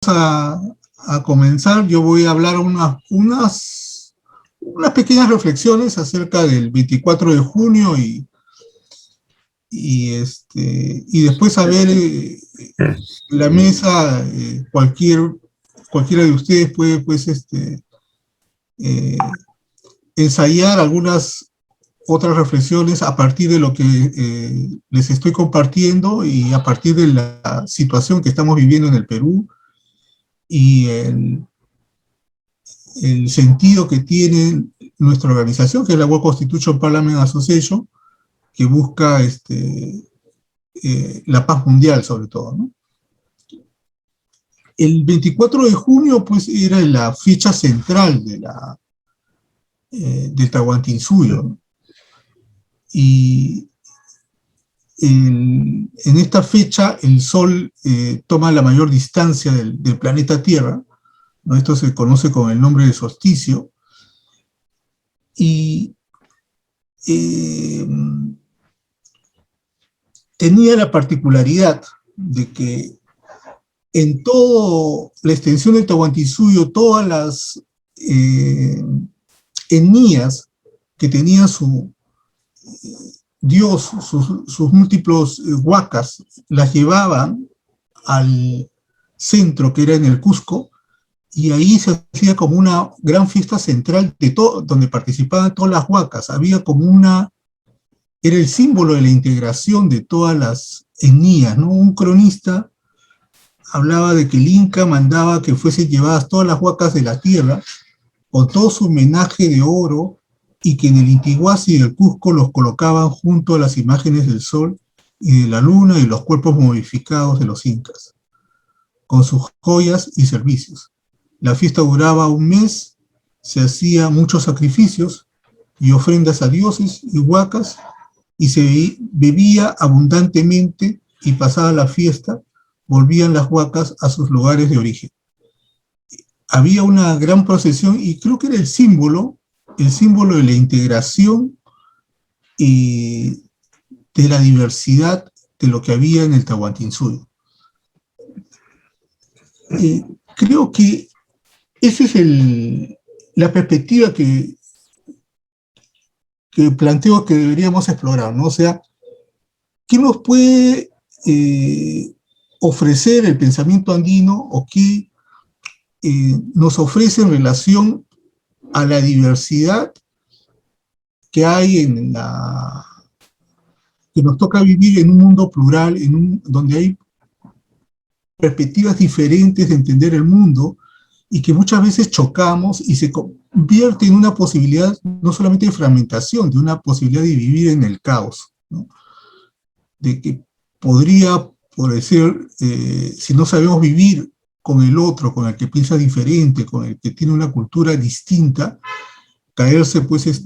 a comenzar. Yo voy a hablar unas pequeñas reflexiones acerca del 24 de junio y después a ver la mesa, cualquiera de ustedes puede pues ensayar algunas otras reflexiones a partir de lo que les estoy compartiendo y a partir de la situación que estamos viviendo en el Perú y el sentido que tiene nuestra organización, que es la World Constitution Parliament Association, que busca la paz mundial sobre todo, ¿no? El 24 de junio pues era la fecha central del Tahuantinsuyo, ¿no? Y en esta fecha el Sol toma la mayor distancia del planeta Tierra, ¿no? Esto se conoce con el nombre de solsticio, y tenía la particularidad de que en toda la extensión del Tahuantinsuyo, todas las etnias que tenían su Dios, sus múltiplos huacas, las llevaban al centro que era en el Cusco, y ahí se hacía como una gran fiesta central de todo, donde participaban todas las huacas. Había como era el símbolo de la integración de todas las etnias, ¿no? Un cronista hablaba de que el Inca mandaba que fuesen llevadas todas las huacas de la tierra con todo su menaje de oro, y que en el Intihuasi y el Cusco los colocaban junto a las imágenes del sol y de la luna y los cuerpos momificados de los incas, con sus joyas y servicios. La fiesta duraba un mes, se hacían muchos sacrificios y ofrendas a dioses y huacas, y se bebía abundantemente, y pasada la fiesta, volvían las huacas a sus lugares de origen. Había una gran procesión, y creo que era el símbolo de la integración y de la diversidad de lo que había en el Tahuantinsuyo. Creo que esa es la perspectiva que planteo que deberíamos explorar, ¿no? O sea, ¿qué nos puede ofrecer el pensamiento andino, o qué nos ofrece en relación a la diversidad que hay que nos toca vivir en un mundo plural, donde hay perspectivas diferentes de entender el mundo, y que muchas veces chocamos y se convierte en una posibilidad no solamente de fragmentación, de una posibilidad de vivir en el caos, ¿no? De que podría, por decir, si no sabemos vivir con el otro, con el que piensa diferente, con el que tiene una cultura distinta, caerse pues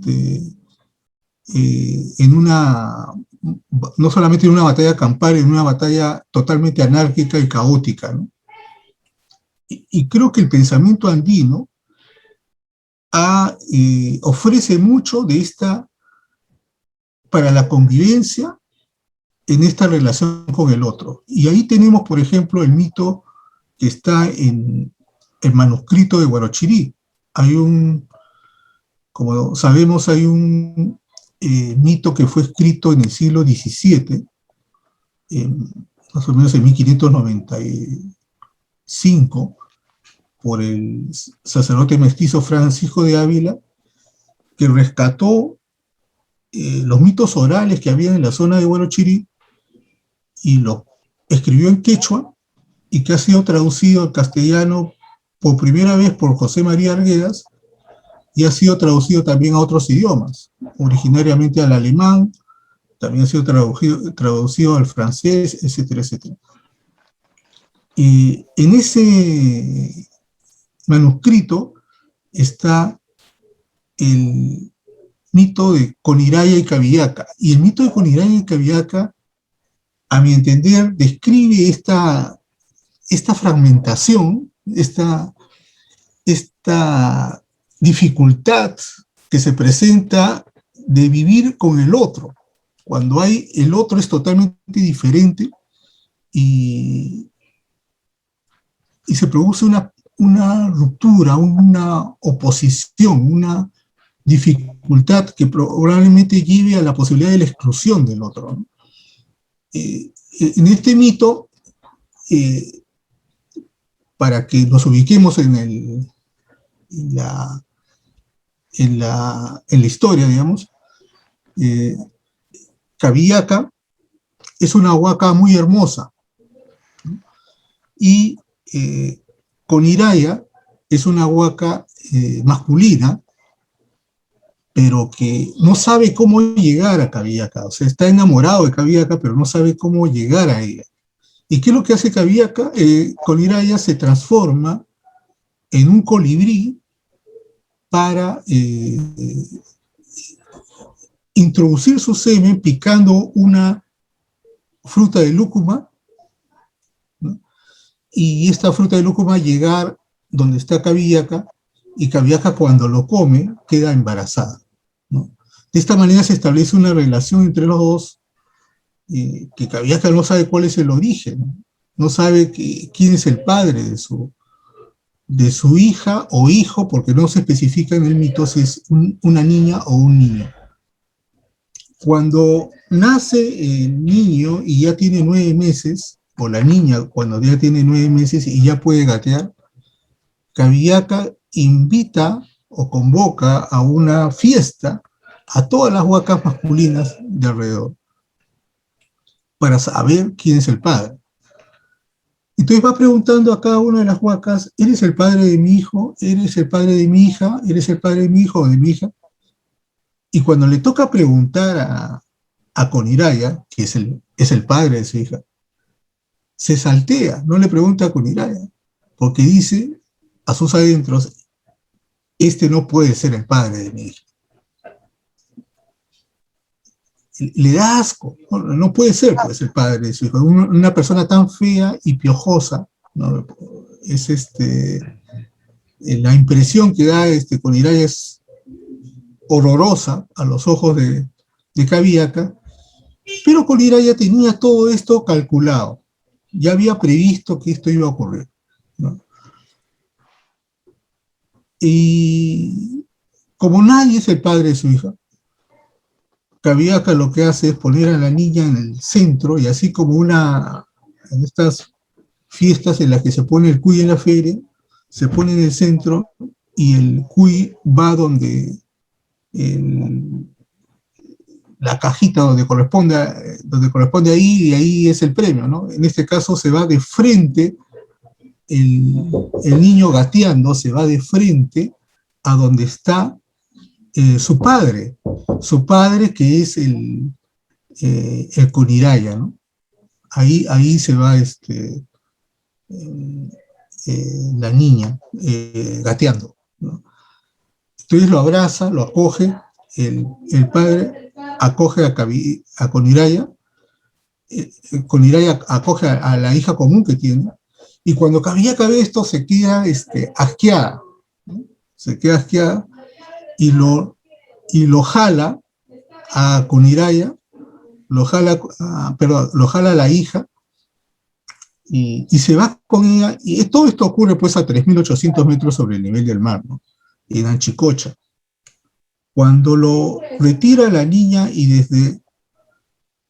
no solamente en una batalla campal, en una batalla totalmente anárquica y caótica, ¿no? Y creo que el pensamiento andino ofrece mucho de para la convivencia en esta relación con el otro. Y ahí tenemos, por ejemplo, el mito que está en el manuscrito de Huarochirí. Como sabemos, hay un mito que fue escrito en el siglo XVII, más o menos en 1595, por el sacerdote mestizo Francisco de Ávila, que rescató los mitos orales que había en la zona de Huarochirí y lo escribió en quechua, y que ha sido traducido al castellano por primera vez por José María Arguedas, y ha sido traducido también a otros idiomas, originariamente al alemán, también ha sido traducido al francés, etcétera, etcétera. En ese manuscrito está el mito de Coniraya y Cabillaca, y el mito de Coniraya y Cabillaca, a mi entender, describe esta fragmentación, esta dificultad que se presenta de vivir con el otro, cuando el otro es totalmente diferente, y y se produce una ruptura, una oposición, una dificultad que probablemente lleve a la posibilidad de la exclusión del otro, ¿no? En este mito, para que nos ubiquemos en la historia, digamos, Cabillaca es una huaca muy hermosa, ¿no? Y Coniraya es una huaca masculina, pero que no sabe cómo llegar a Cabillaca. O sea, está enamorado de Cabillaca, pero no sabe cómo llegar a ella. ¿Y qué es lo que hace Cabillaca? Coniraya se transforma en un colibrí para introducir su semen picando una fruta de lúcuma, ¿no? Y esta fruta de lúcuma llegar donde está Cabillaca, y Cabillaca cuando lo come queda embarazada, ¿no? De esta manera se establece una relación entre los dos, que Cabillaca no sabe cuál es el origen, no sabe quién es el padre de su hija o hijo, porque no se especifica en el mito si es una niña o un niño. Cuando nace el niño y ya tiene 9 meses, o la niña cuando ya tiene 9 meses y ya puede gatear, Cabillaca invita o convoca a una fiesta a todas las huacas masculinas de alrededor para saber quién es el padre. Entonces va preguntando a cada una de las huacas: ¿eres el padre de mi hijo? ¿Eres el padre de mi hija? ¿Eres el padre de mi hijo o de mi hija? Y cuando le toca preguntar a Coniraya, que es el padre de su hija, se saltea, no le pregunta a Coniraya, porque dice a sus adentros: este no puede ser el padre de mi hija. Le da asco, no puede ser pues el padre de su hijo. Una persona tan fea y piojosa, ¿no? Es la impresión que da Coniraya es horrorosa a los ojos de Cabillaca, pero Coniraya tenía todo esto calculado, ya había previsto que esto iba a ocurrir, ¿no? Y como nadie es el padre de su hija, Cabillaca lo que hace es poner a la niña en el centro, y así como en estas fiestas en las que se pone el cuy en la feria, se pone en el centro y el cuy va donde la cajita donde corresponde ahí, y ahí es el premio, ¿no? En este caso se va de frente, el niño gateando se va de frente a donde está su padre que es el Coniraya, ¿no? Ahí se va la niña gateando, ¿no? Entonces lo abraza, lo acoge, el padre acoge a Coniraya, Coniraya acoge a la hija común que tiene, y cuando Cabillaca ve esto se queda asqueada, ¿no? Se queda asqueada y lo jala a Coniraya, lo jala a la hija, y se va con ella, y todo esto ocurre pues a 3.800 metros sobre el nivel del mar, ¿no? En Anchicocha. Cuando lo retira la niña y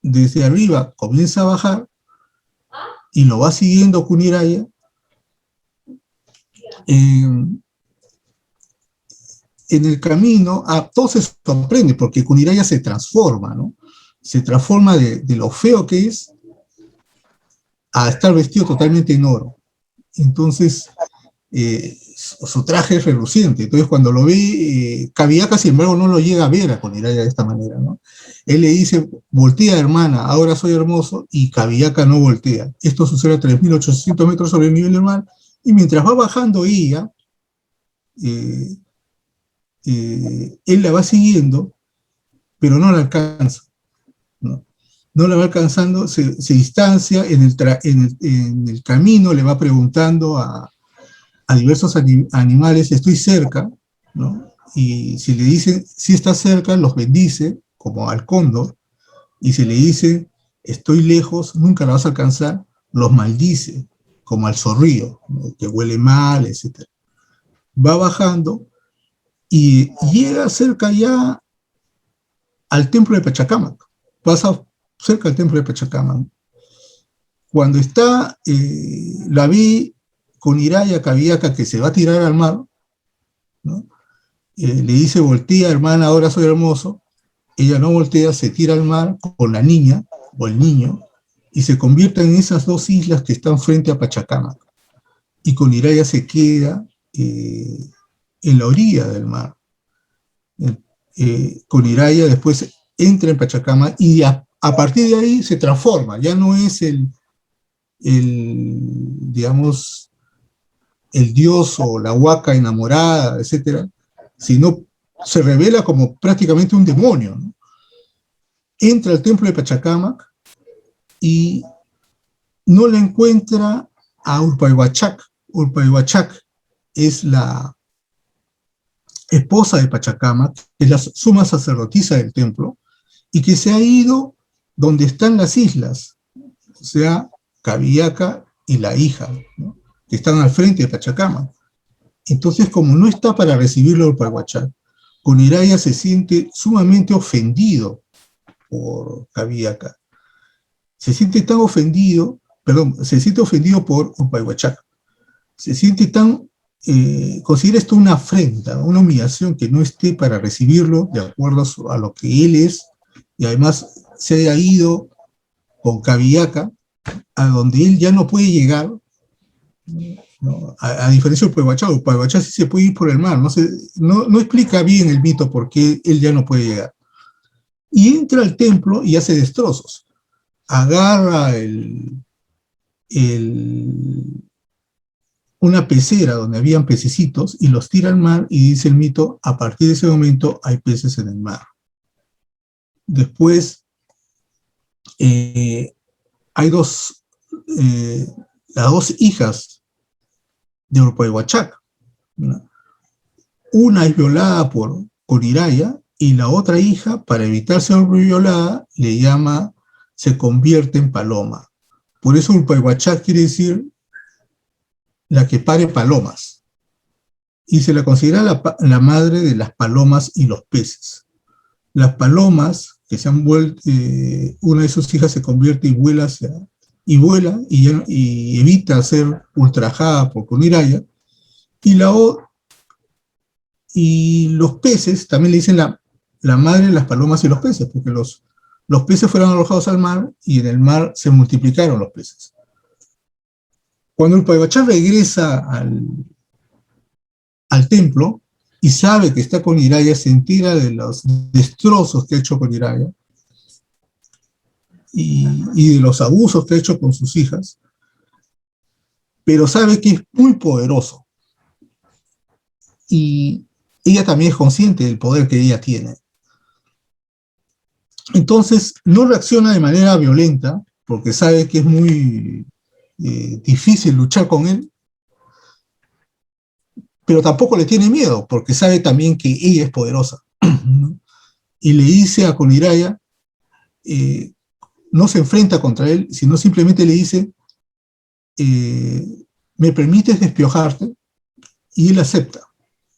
desde arriba comienza a bajar, y lo va siguiendo Coniraya, en el camino, todos se sorprende porque Coniraya se transforma, ¿no? Se transforma de lo feo que es a estar vestido totalmente en oro. Entonces, su traje es reluciente. Entonces, cuando lo ve, Cabillaca, sin embargo, no lo llega a ver a Coniraya de esta manera, ¿no? Él le dice: voltea, hermana, ahora soy hermoso, y Cabillaca no voltea. Esto sucede a 3.800 metros sobre el nivel del mar, y mientras va bajando ella, él la va siguiendo, pero no la alcanza, ¿no? No la va alcanzando, se distancia, en el camino le va preguntando a diversos animales: estoy cerca, ¿no? Y si le dicen si está cerca, los bendice, como al cóndor, y si le dicen estoy lejos, nunca la vas a alcanzar, los maldice. como al Zorrillo, ¿no? Que huele mal, etc. Va bajando y llega cerca ya al templo de Pachacamac, pasa cerca del templo de Pachacamac. Cuando está, la vi con Iraya Cabiaca que se va a tirar al mar, ¿no? Le dice, voltea, hermana, ahora soy hermoso. Ella no voltea, se tira al mar con la niña o el niño y se convierte en esas dos islas que están frente a Pachacamac. Y con Iraya se queda en la orilla del mar. Con Iraya después entra en Pachacamac y a partir de ahí se transforma, ya no es digamos, el dios o la huaca enamorada, etcétera, sino se revela como prácticamente un demonio, ¿no? Entra al templo de Pachacamac y no le encuentra a Urpayhuachac. Urpayhuachac es la esposa de Pachacamac, es la suma sacerdotisa del templo, y que se ha ido donde están las islas, o sea, Cabiaca y la hija, ¿no? Que están al frente de Pachacamac. Entonces, como no está para recibirlo el Urpayhuachac, Coniraya se siente sumamente ofendido por Cabiaca. Se siente tan ofendido, perdón, se siente ofendido por Urpayhuachac. Se siente tan, considera esto una afrenta, una humillación que no esté para recibirlo de acuerdo a lo que él es, y además se haya ido con Cabiaca a donde él ya no puede llegar, ¿no? A diferencia del Urpayhuachac sí se puede ir por el mar, no explica bien el mito por qué él ya no puede llegar. Y entra al templo y hace destrozos. Agarra una pecera donde habían pececitos y los tira al mar y dice el mito, a partir de ese momento hay peces en el mar. Después hay las dos hijas de Urpayhuachac, ¿no? Una es violada por Coniraya y la otra hija, para evitar ser violada, se convierte en paloma. Por eso Urpayhuachac quiere decir la que pare palomas. Y se la considera la madre de las palomas y los peces. Las palomas, que se han vuelto, una de sus hijas se convierte y vuela y evita ser ultrajada por Coniraya. Y los peces, también le dicen la madre de las palomas y los peces, porque los peces fueron arrojados al mar y en el mar se multiplicaron los peces. Cuando el Urpayhuachac regresa al templo y sabe que está con Iraya, se entera de los destrozos que ha hecho con Iraya y de los abusos que ha hecho con sus hijas, pero sabe que es muy poderoso. Y ella también es consciente del poder que ella tiene. Entonces, no reacciona de manera violenta, porque sabe que es muy difícil luchar con él, pero tampoco le tiene miedo, porque sabe también que ella es poderosa, ¿no? Y le dice a Coniraya, no se enfrenta contra él, sino simplemente le dice, ¿me permites despiojarte? Y él acepta.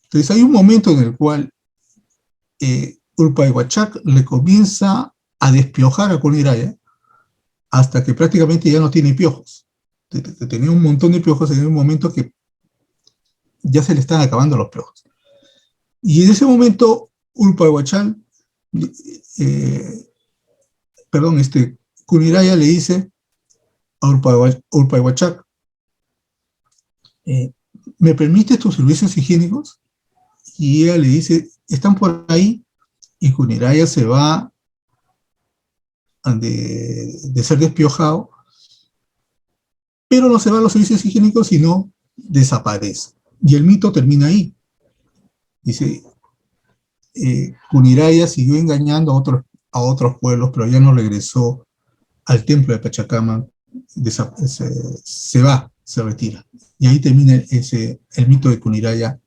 Entonces hay un momento en el cual Urpayhuachac le comienza a despiojar a Coniraya hasta que prácticamente ya no tiene piojos. Tenía un montón de piojos en un momento que ya se le están acabando los piojos. Y en ese momento Urpayhuachac, Coniraya le dice a Urpayhuachac, ¿me permites tus servicios higiénicos? Y ella le dice, están por ahí, y Coniraya se va de ser despiojado, pero no se va a los servicios higiénicos, sino desaparece. Y el mito termina ahí. Dice, Coniraya siguió engañando a otros pueblos, pero ya no regresó al templo de Pachacamac, se va, se retira. Y ahí termina el mito de Coniraya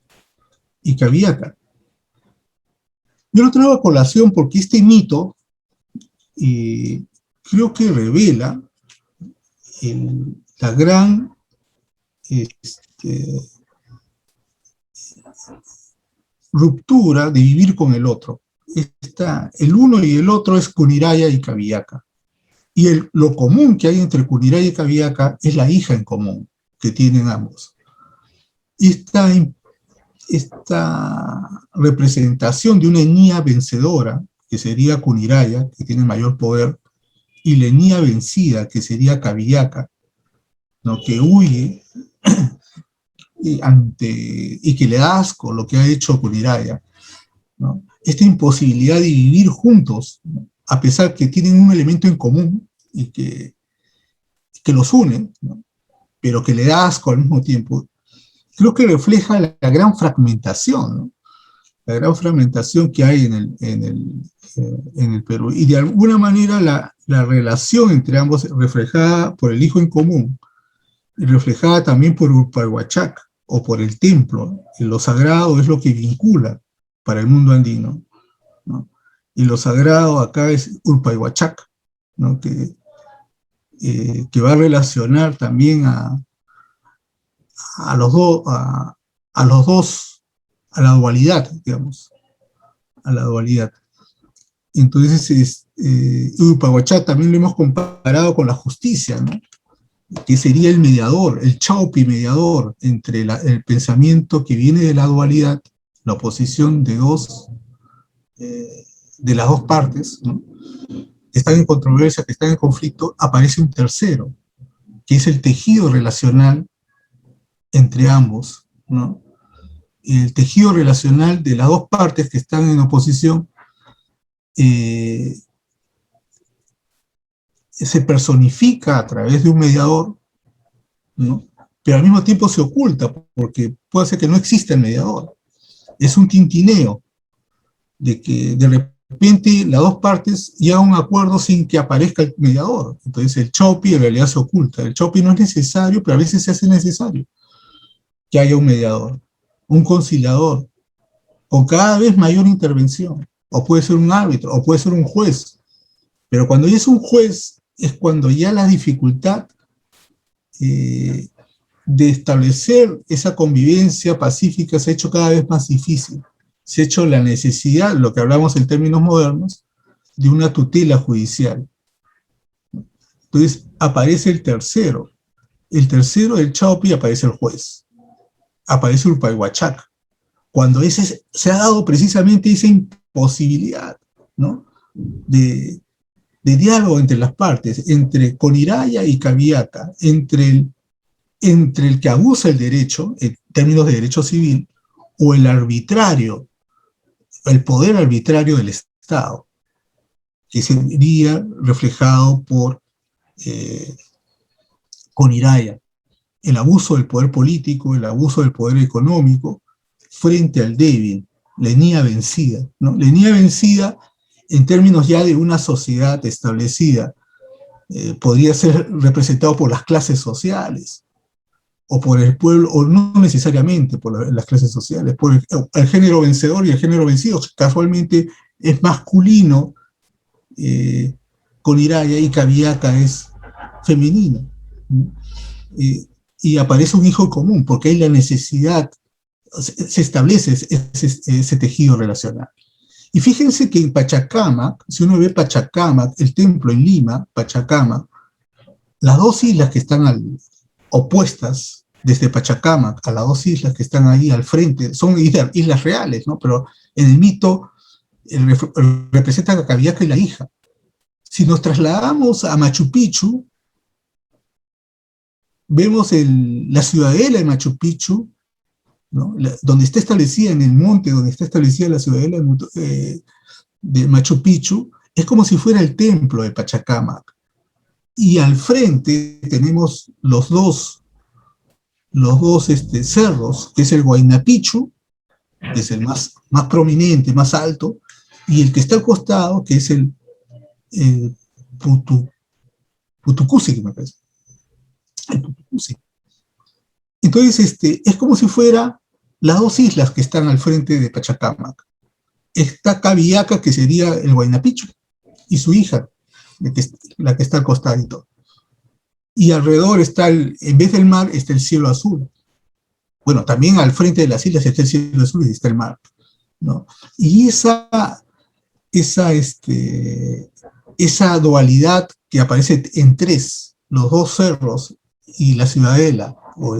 y Cabiaca. Yo lo traigo a colación porque este mito creo que revela la gran este, ruptura de vivir con el otro. El uno y el otro es Kuniraya y Kabiaka. Y lo común que hay entre Kuniraya y Kabiaka es la hija en común que tienen ambos. Esta representación de una Enia vencedora, que sería Kuniraya, que tiene mayor poder, y la Enia vencida, que sería Kabiaka, ¿no? Que huye y que le da asco lo que ha hecho Kuniraya, ¿no? Esta imposibilidad de vivir juntos, ¿no? A pesar que tienen un elemento en común y que los une, ¿no? Pero que le da asco al mismo tiempo, creo que refleja la gran fragmentación, ¿no? La gran fragmentación que hay en el Perú. Y de alguna manera la relación entre ambos, reflejada por el hijo en común, y reflejada también por Urpayhuachac, o por el templo, y lo sagrado es lo que vincula para el mundo andino, ¿no? Y lo sagrado acá es Urpayhuachac, ¿no? Que va a relacionar también a los dos, a la dualidad, digamos, a la dualidad. Entonces, Urpayhuachac también lo hemos comparado con la justicia, ¿no? Que sería el mediador, el chaupi mediador entre el pensamiento que viene de la dualidad, la oposición de las dos partes, ¿no? Que están en controversia, que están en conflicto. Aparece un tercero, que es el tejido relacional entre ambos, ¿no? El tejido relacional de las dos partes que están en oposición se personifica a través de un mediador, ¿no? Pero al mismo tiempo se oculta, porque puede ser que no exista el mediador. Es un tintineo de que de repente las dos partes llegan a un acuerdo sin que aparezca el mediador. Entonces el chaupi en realidad se oculta. El chaupi no es necesario, pero a veces se hace necesario que haya un mediador, un conciliador, con cada vez mayor intervención. O puede ser un árbitro, o puede ser un juez. Pero cuando ya es un juez, es cuando ya la dificultad de establecer esa convivencia pacífica se ha hecho cada vez más difícil. Se ha hecho la necesidad, lo que hablamos en términos modernos, de una tutela judicial. Entonces aparece el tercero del Chaupi, aparece el juez, aparece Urpayhuachac, cuando se ha dado precisamente esa imposibilidad, ¿no? de diálogo entre las partes, entre Kuniraya y Kabiaka, entre el que abusa el derecho, en términos de derecho civil, o el arbitrario, el poder arbitrario del Estado, que sería reflejado por Kuniraya, el abuso del poder político, el abuso del poder económico, frente al débil, la Enia vencida, ¿no? La Enia vencida, en términos ya de una sociedad establecida, podría ser representado por las clases sociales, o por el pueblo, o no necesariamente por las clases sociales, por el género vencedor y el género vencido. Casualmente es masculino, Kuniraya, y Kabiaka es femenino. Y aparece un hijo común, porque hay la necesidad, se establece ese tejido relacional. Y fíjense que en Pachacamac, si uno ve Pachacamac, el templo en Lima, Pachacamac, las dos islas que están opuestas desde Pachacamac a las dos islas que están ahí al frente, son islas reales, ¿no? Pero en el mito representan a Kabiaka y la hija. Si nos trasladamos a Machu Picchu, vemos la ciudadela de Machu Picchu, ¿no? Donde está establecida, en el monte donde está establecida la ciudadela de Machu Picchu, es como si fuera el templo de Pachacamac. Y al frente tenemos los dos cerros, que es el Huayna Picchu, que es el más prominente, más alto, y el que está al costado, que es el Putucusi, me parece. El Putucusi. Entonces, es como si fuera las dos islas que están al frente de Pachacamac. Está Kabiaka, que sería el Huayna Picchu, y su hija, la que está al costadito. y alrededor está, en vez del mar, está el cielo azul. Bueno, también al frente de las islas está el cielo azul y está el mar, ¿no? Y esa dualidad que aparece en tres, los dos cerros y la ciudadela, o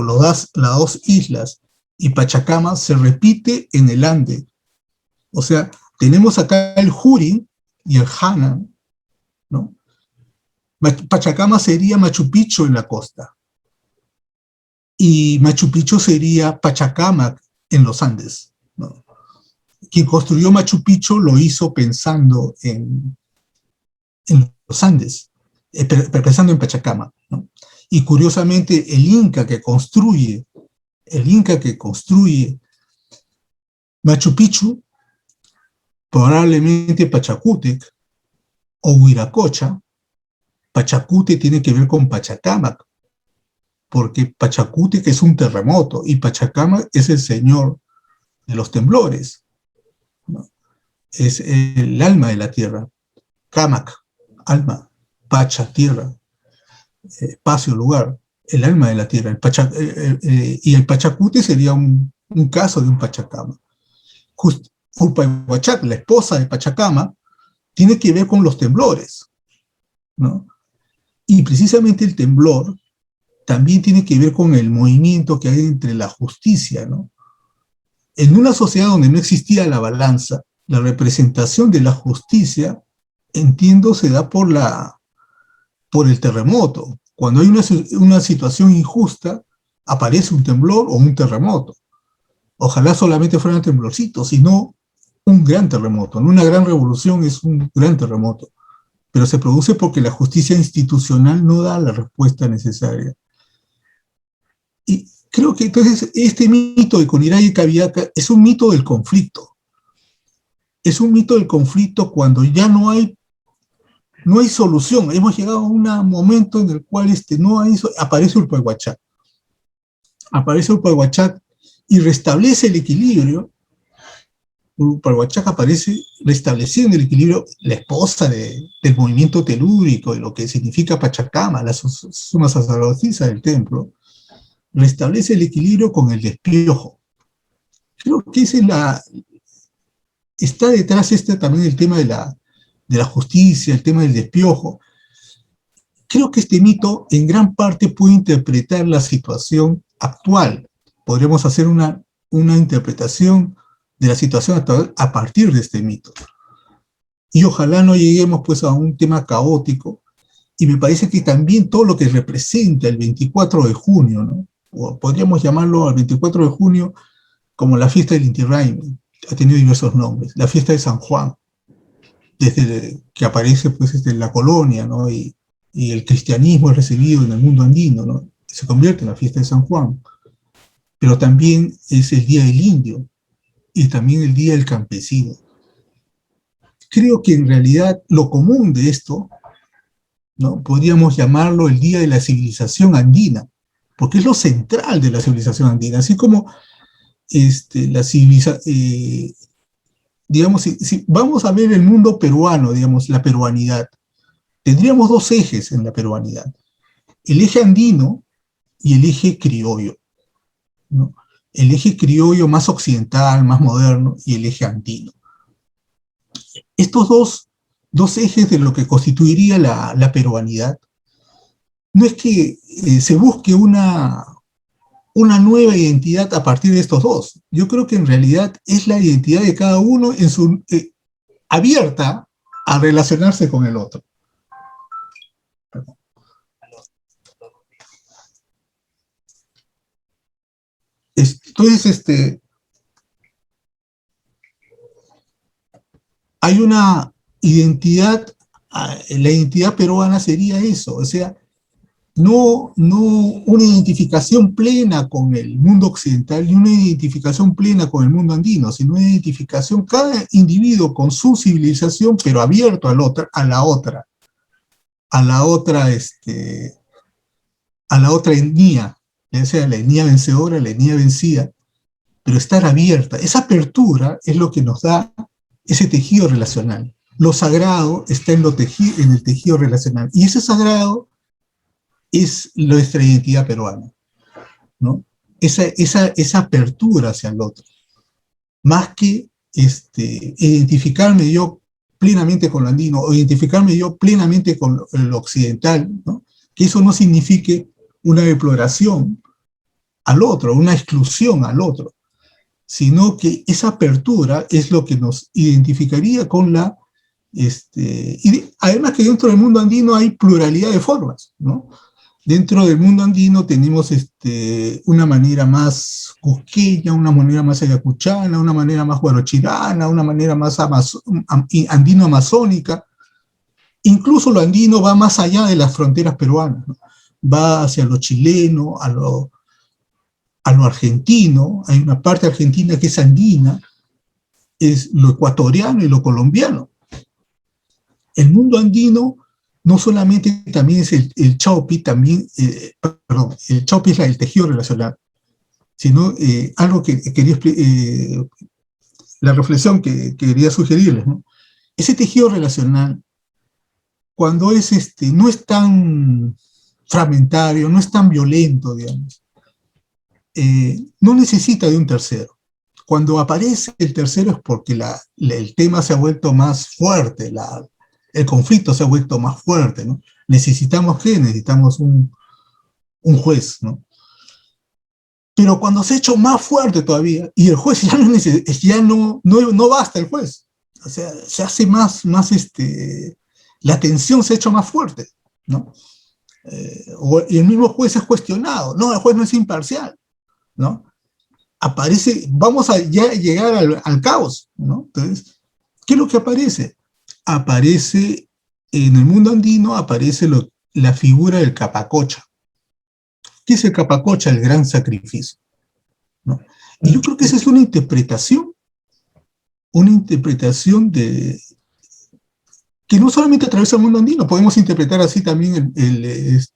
las dos islas y Pachacama, se repite en el Ande. O sea, tenemos acá el Jurin y el Hanan, ¿no? Pachacama sería Machu Picchu en la costa, y Machu Picchu sería Pachacamac en los Andes, ¿no? Quien construyó Machu Picchu lo hizo pensando en los Andes, pensando en Pachacama, ¿no? Y curiosamente el Inca que construye Machu Picchu, probablemente Pachacútec o Huiracocha. Pachacútec tiene que ver con Pachacamac, porque Pachacútec es un terremoto y Pachacamac es el señor de los temblores, ¿no? Es el alma de la tierra. Camac, alma, Pacha, tierra, espacio, lugar, el alma de la tierra. Y el Pachacútec sería un caso de un Pachacama. Urpayhuachac, la esposa de Pachacama, tiene que ver con los temblores, ¿no? Y precisamente el temblor también tiene que ver con el movimiento que hay entre la justicia, ¿no? En una sociedad donde no existía la balanza, la representación de la justicia, entiendo, se da por el terremoto. Cuando hay una situación injusta, aparece un temblor o un terremoto. Ojalá solamente fueran temblorcitos, sino un gran terremoto. Una gran revolución es un gran terremoto, pero se produce porque la justicia institucional no da la respuesta necesaria. Y creo que entonces este mito de Coniraya y Cabiaca es un mito del conflicto. Es un mito del conflicto cuando ya no hay solución. Hemos llegado a un momento en el cual aparece Urpayhuachac. Aparece Urpayhuachac y restablece el equilibrio. Urpayhuachac aparece restableciendo el equilibrio, la esposa del movimiento telúrico, de lo que significa Pachacama, la suma sacerdotisa del templo, restablece el equilibrio con el despiojo. Creo que está detrás también el tema de la justicia, el tema del despiojo. Creo que este mito en gran parte puede interpretar la situación actual. Podríamos hacer una interpretación de la situación actual a partir de este mito. Y ojalá no lleguemos pues a un tema caótico, y me parece que también todo lo que representa el 24 de junio, ¿no? O podríamos llamarlo al 24 de junio como la fiesta del Inti Raymi, ha tenido diversos nombres, la fiesta de San Juan, desde que aparece pues en la colonia, ¿no? Y el cristianismo es recibido en el mundo andino, ¿no? Se convierte en la fiesta de San Juan, pero también es el día del indio y también el día del campesino. Creo que en realidad lo común de esto, ¿no? Podríamos llamarlo el día de la civilización andina, porque es lo central de la civilización andina, así como la civilización, digamos, si vamos a ver el mundo peruano, digamos, la peruanidad, tendríamos dos ejes en la peruanidad, el eje andino y el eje criollo, ¿no? El eje criollo más occidental, más moderno, y el eje andino. Estos dos ejes de lo que constituiría la peruanidad, no es que se busque una nueva identidad a partir de estos dos. Yo creo que en realidad es la identidad de cada uno abierta a relacionarse con el otro. Entonces, hay una identidad, la identidad peruana sería eso, o sea, no una identificación plena con el mundo occidental, ni una identificación plena con el mundo andino, sino una identificación, cada individuo con su civilización, pero abierto a la otra etnia, ya sea la etnia vencedora, la etnia vencida, pero estar abierta. Esa apertura es lo que nos da ese tejido relacional. Lo sagrado está en el tejido relacional, y ese sagrado es nuestra identidad peruana, ¿no? Esa apertura hacia el otro, más que identificarme yo plenamente con lo andino o identificarme yo plenamente con lo occidental, ¿no? Que eso no signifique una deploración al otro, una exclusión al otro, sino que esa apertura es lo que nos identificaría con la... además que dentro del mundo andino hay pluralidad de formas, ¿no? Dentro del mundo andino tenemos una manera más cusqueña, una manera más ayacuchana, una manera más guarochirana, una manera más andino-amazónica. Incluso lo andino va más allá de las fronteras peruanas, ¿no? Va hacia lo chileno, a lo argentino. Hay una parte argentina que es andina, es lo ecuatoriano y lo colombiano. El mundo andino no solamente también es el Chaupi, también, perdón, el Chaupi es el tejido relacional, sino algo que quería la reflexión que quería sugerirles, ¿no? Ese tejido relacional, cuando no es tan fragmentario, no es tan violento, digamos, no necesita de un tercero. Cuando aparece el tercero es porque el tema se ha vuelto más fuerte, el conflicto se ha vuelto más fuerte, ¿no? ¿Necesitamos qué? Necesitamos un juez, ¿no? Pero cuando se ha hecho más fuerte todavía, y el juez ya no basta el juez, o sea, se hace más la tensión se ha hecho más fuerte, ¿no? Y el mismo juez es cuestionado, no, el juez no es imparcial, ¿no? Vamos a ya llegar al caos, ¿no? Entonces, ¿qué es lo que aparece? Aparece, en el mundo andino, aparece la figura del capacocha. ¿Qué es el capacocha? El gran sacrificio, ¿no? Y yo creo que esa es una interpretación que no solamente atraviesa el mundo andino, podemos interpretar así también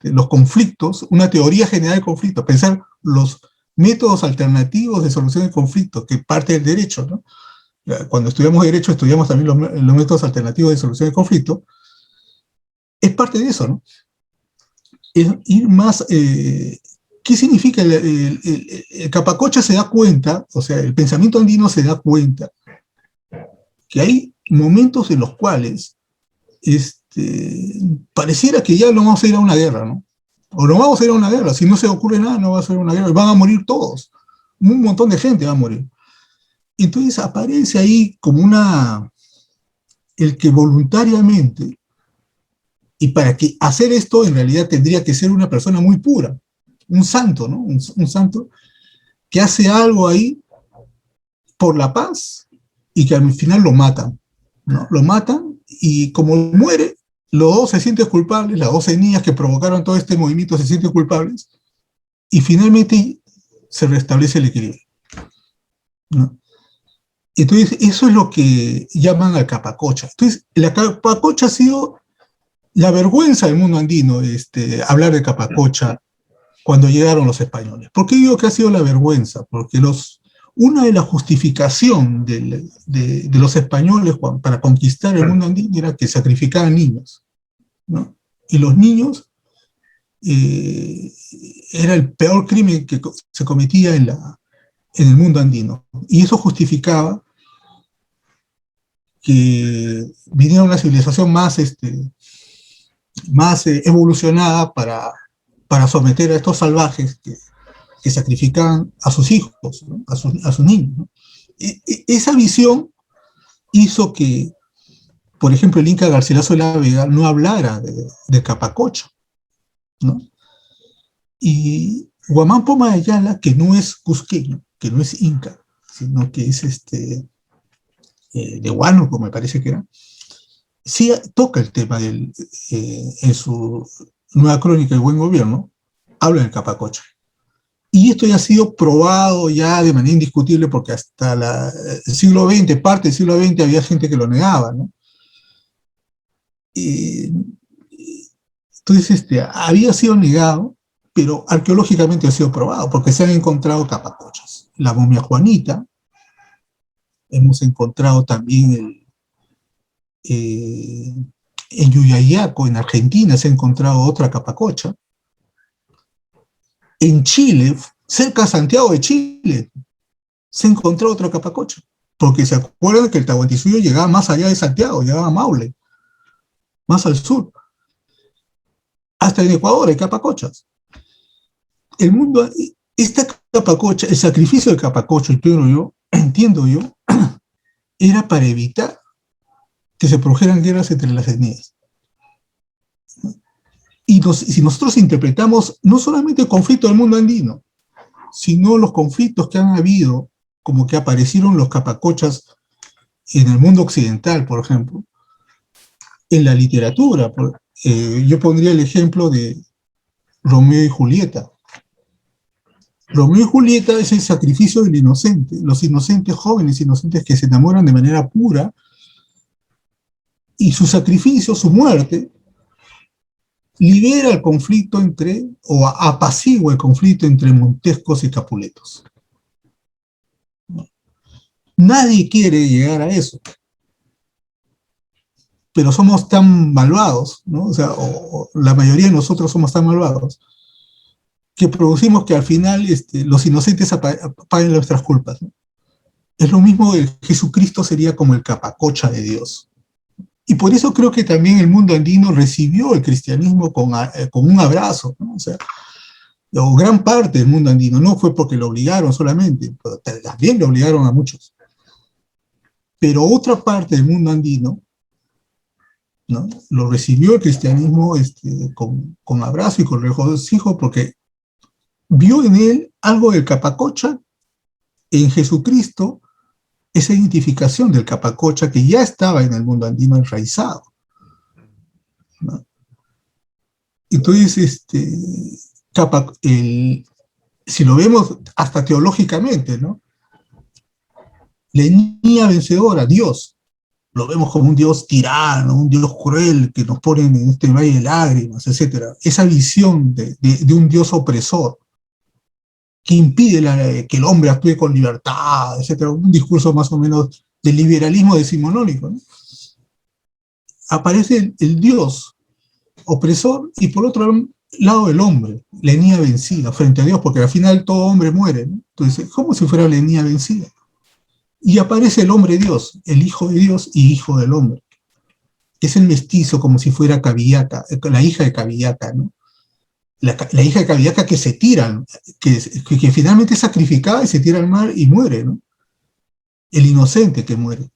los conflictos, una teoría general de conflictos, pensar los métodos alternativos de solución de conflictos, que parte del derecho, ¿no? Cuando estudiamos derecho, estudiamos también los métodos alternativos de solución de conflictos, es parte de eso, ¿no? Es ir más... ¿Qué significa? El capacocha se da cuenta, o sea, el pensamiento andino se da cuenta que hay momentos en los cuales pareciera que ya no vamos a ir a una guerra, ¿no? O no vamos a ir a una guerra, si no se ocurre nada, no va a ser una guerra, van a morir todos, un montón de gente va a morir. Entonces aparece ahí como el que voluntariamente, y para que hacer esto en realidad tendría que ser una persona muy pura, un santo, ¿no? Un santo que hace algo ahí por la paz y que al final lo matan, ¿no? Lo matan y como muere, los dos se sienten culpables, las 12 niñas que provocaron todo este movimiento se sienten culpables y finalmente se restablece el equilibrio, ¿no? Entonces, eso es lo que llaman al capacocha. Entonces, la capacocha ha sido la vergüenza del mundo andino, hablar de capacocha cuando llegaron los españoles. ¿Por qué digo que ha sido la vergüenza? Porque una de las justificaciones de los españoles para conquistar el mundo andino era que sacrificaban niños, ¿no? Y los niños era el peor crimen que se cometía en el mundo andino. Y eso justificaba que viniera una civilización más evolucionada para someter a estos salvajes que sacrificaban a sus hijos, ¿no? a sus niños, ¿no? Esa visión hizo que, por ejemplo, el Inca Garcilaso de la Vega no hablara de capacocha, ¿no? Y Guamán Poma de Ayala, que no es cusqueño, que no es inca, sino que es de Huánuco, me parece que era, sí toca el tema en su nueva crónica El Buen Gobierno, habla del capacocha. Y esto ya ha sido probado ya de manera indiscutible porque hasta el siglo XX, parte del siglo XX, había gente que lo negaba, ¿no? Entonces, había sido negado, pero arqueológicamente ha sido probado porque se han encontrado capacochas. La momia Juanita, hemos encontrado también en Yuyayaco, en Argentina, se ha encontrado otra capacocha, en Chile, cerca de Santiago de Chile, se encontró otro capacocha. Porque se acuerdan que el Tahuantinsuyo llegaba más allá de Santiago, llegaba a Maule, más al sur. Hasta en Ecuador hay capacochas. El mundo, esta capacocha, el sacrificio del capacocho, entiendo yo, era para evitar que se produjeran guerras entre las etnias. Y si nosotros interpretamos no solamente el conflicto del mundo andino, sino los conflictos que han habido, como que aparecieron los capacochas en el mundo occidental, por ejemplo, en la literatura. Yo pondría el ejemplo de Romeo y Julieta. Romeo y Julieta es el sacrificio del inocente, los inocentes, jóvenes inocentes que se enamoran de manera pura, y su sacrificio, su muerte, libera el conflicto o apacigua el conflicto entre montescos y capuletos. Nadie quiere llegar a eso, pero somos tan malvados, ¿no? O la mayoría de nosotros somos tan malvados, que producimos que al final los inocentes paguen nuestras culpas, ¿no? Es lo mismo, Jesucristo sería como el capacocha de Dios. Y por eso creo que también el mundo andino recibió el cristianismo con un abrazo, ¿no? O gran parte del mundo andino, no fue porque lo obligaron solamente, pero también lo obligaron a muchos. Pero otra parte del mundo andino, ¿no?, lo recibió el cristianismo con abrazo y con regocijo, porque vio en él algo del capacocha, en Jesucristo, esa identificación del capacocha que ya estaba en el mundo andino enraizado, ¿no? Entonces, si lo vemos hasta teológicamente, ¿no?, la etnia vencedora, Dios, lo vemos como un Dios tirano, un Dios cruel que nos pone en este valle de lágrimas, etc. Esa visión de un Dios opresor que impide que el hombre actúe con libertad, etc. Un discurso más o menos del liberalismo decimonónico, ¿no? Aparece el Dios opresor y por otro lado el hombre, la etnia vencida frente a Dios, porque al final todo hombre muere, ¿no? Entonces, como si fuera la etnia vencida. Y aparece el hombre Dios, el hijo de Dios y hijo del hombre, que es el mestizo, como si fuera Cabillaca, la hija de Cabillaca, ¿no? La hija de Cabillaca que se tira, que finalmente es sacrificada y se tira al mar y muere, ¿no? El inocente que muere.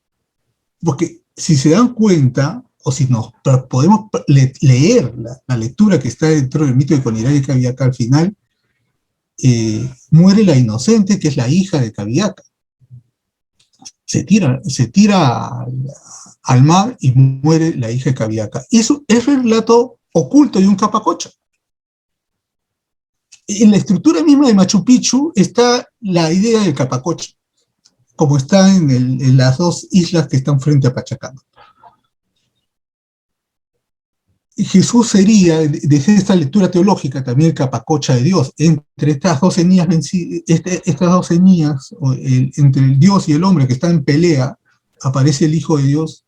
Porque si se dan cuenta, o si nos podemos leer la lectura que está dentro del mito de Coniraya y Cabillaca, al final muere la inocente, que es la hija de Cabillaca. Se tira al mar y muere la hija de Cabillaca. Eso es el relato oculto de un capacocha. En la estructura misma de Machu Picchu está la idea del capacocha, como está en las dos islas que están frente a Pachacama. Jesús sería, desde esta lectura teológica, también el capacocha de Dios. Entre estas dos etnias, entre el Dios y el hombre que están en pelea, aparece el Hijo de Dios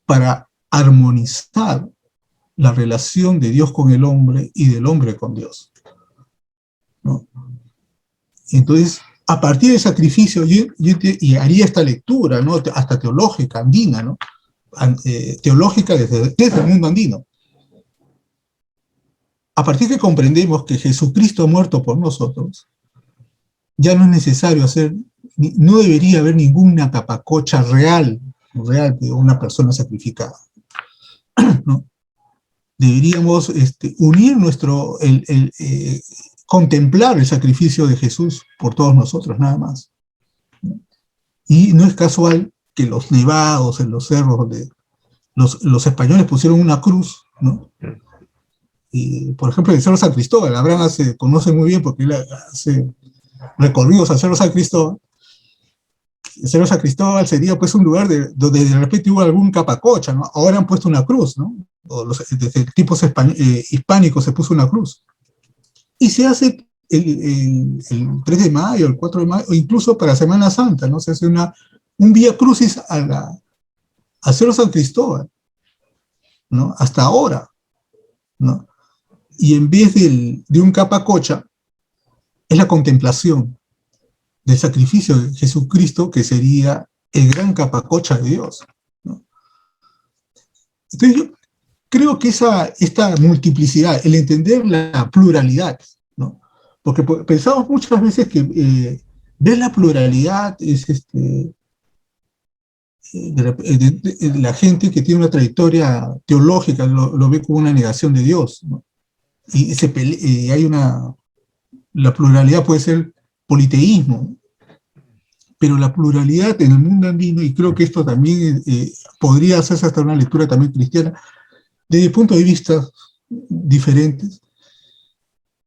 para armonizar la relación de Dios con el hombre y del hombre con Dios, ¿no? Entonces, a partir del sacrificio, y haría esta lectura, ¿no?, hasta teológica, andina, ¿no?, teológica desde el mundo andino. A partir que comprendemos que Jesucristo ha muerto por nosotros, ya no es necesario no debería haber ninguna capacocha real de una persona sacrificada, ¿no? Deberíamos unir contemplar el sacrificio de Jesús por todos nosotros, nada más, ¿no? Y no es casual que los nevados, en los cerros donde los españoles pusieron una cruz, ¿no? Y, por ejemplo, en el Cerro San Cristóbal, Abraham conoce muy bien porque él hace recorridos al Cerro San Cristóbal. El Cerro San Cristóbal sería pues un lugar donde de repente hubo algún capacocha, ¿no? Ahora han puesto una cruz, ¿no? Desde tipos hispánicos se puso una cruz. Y se hace el 3 de mayo, el 4 de mayo, o incluso para Semana Santa, ¿no? Se hace un vía crucis al Cerro San Cristóbal, ¿no? Hasta ahora, ¿no? y en vez de un capacocha, es la contemplación del sacrificio de Jesucristo, que sería el gran capacocha de Dios, ¿no? Entonces yo creo que esta multiplicidad, el entender la pluralidad, ¿no? Porque pensamos muchas veces que ver la pluralidad es la gente que tiene una trayectoria teológica lo ve como una negación de Dios, ¿no? Y hay la pluralidad puede ser politeísmo, pero la pluralidad en el mundo andino, y creo que esto también podría hacerse hasta una lectura también cristiana, desde puntos de vista diferentes,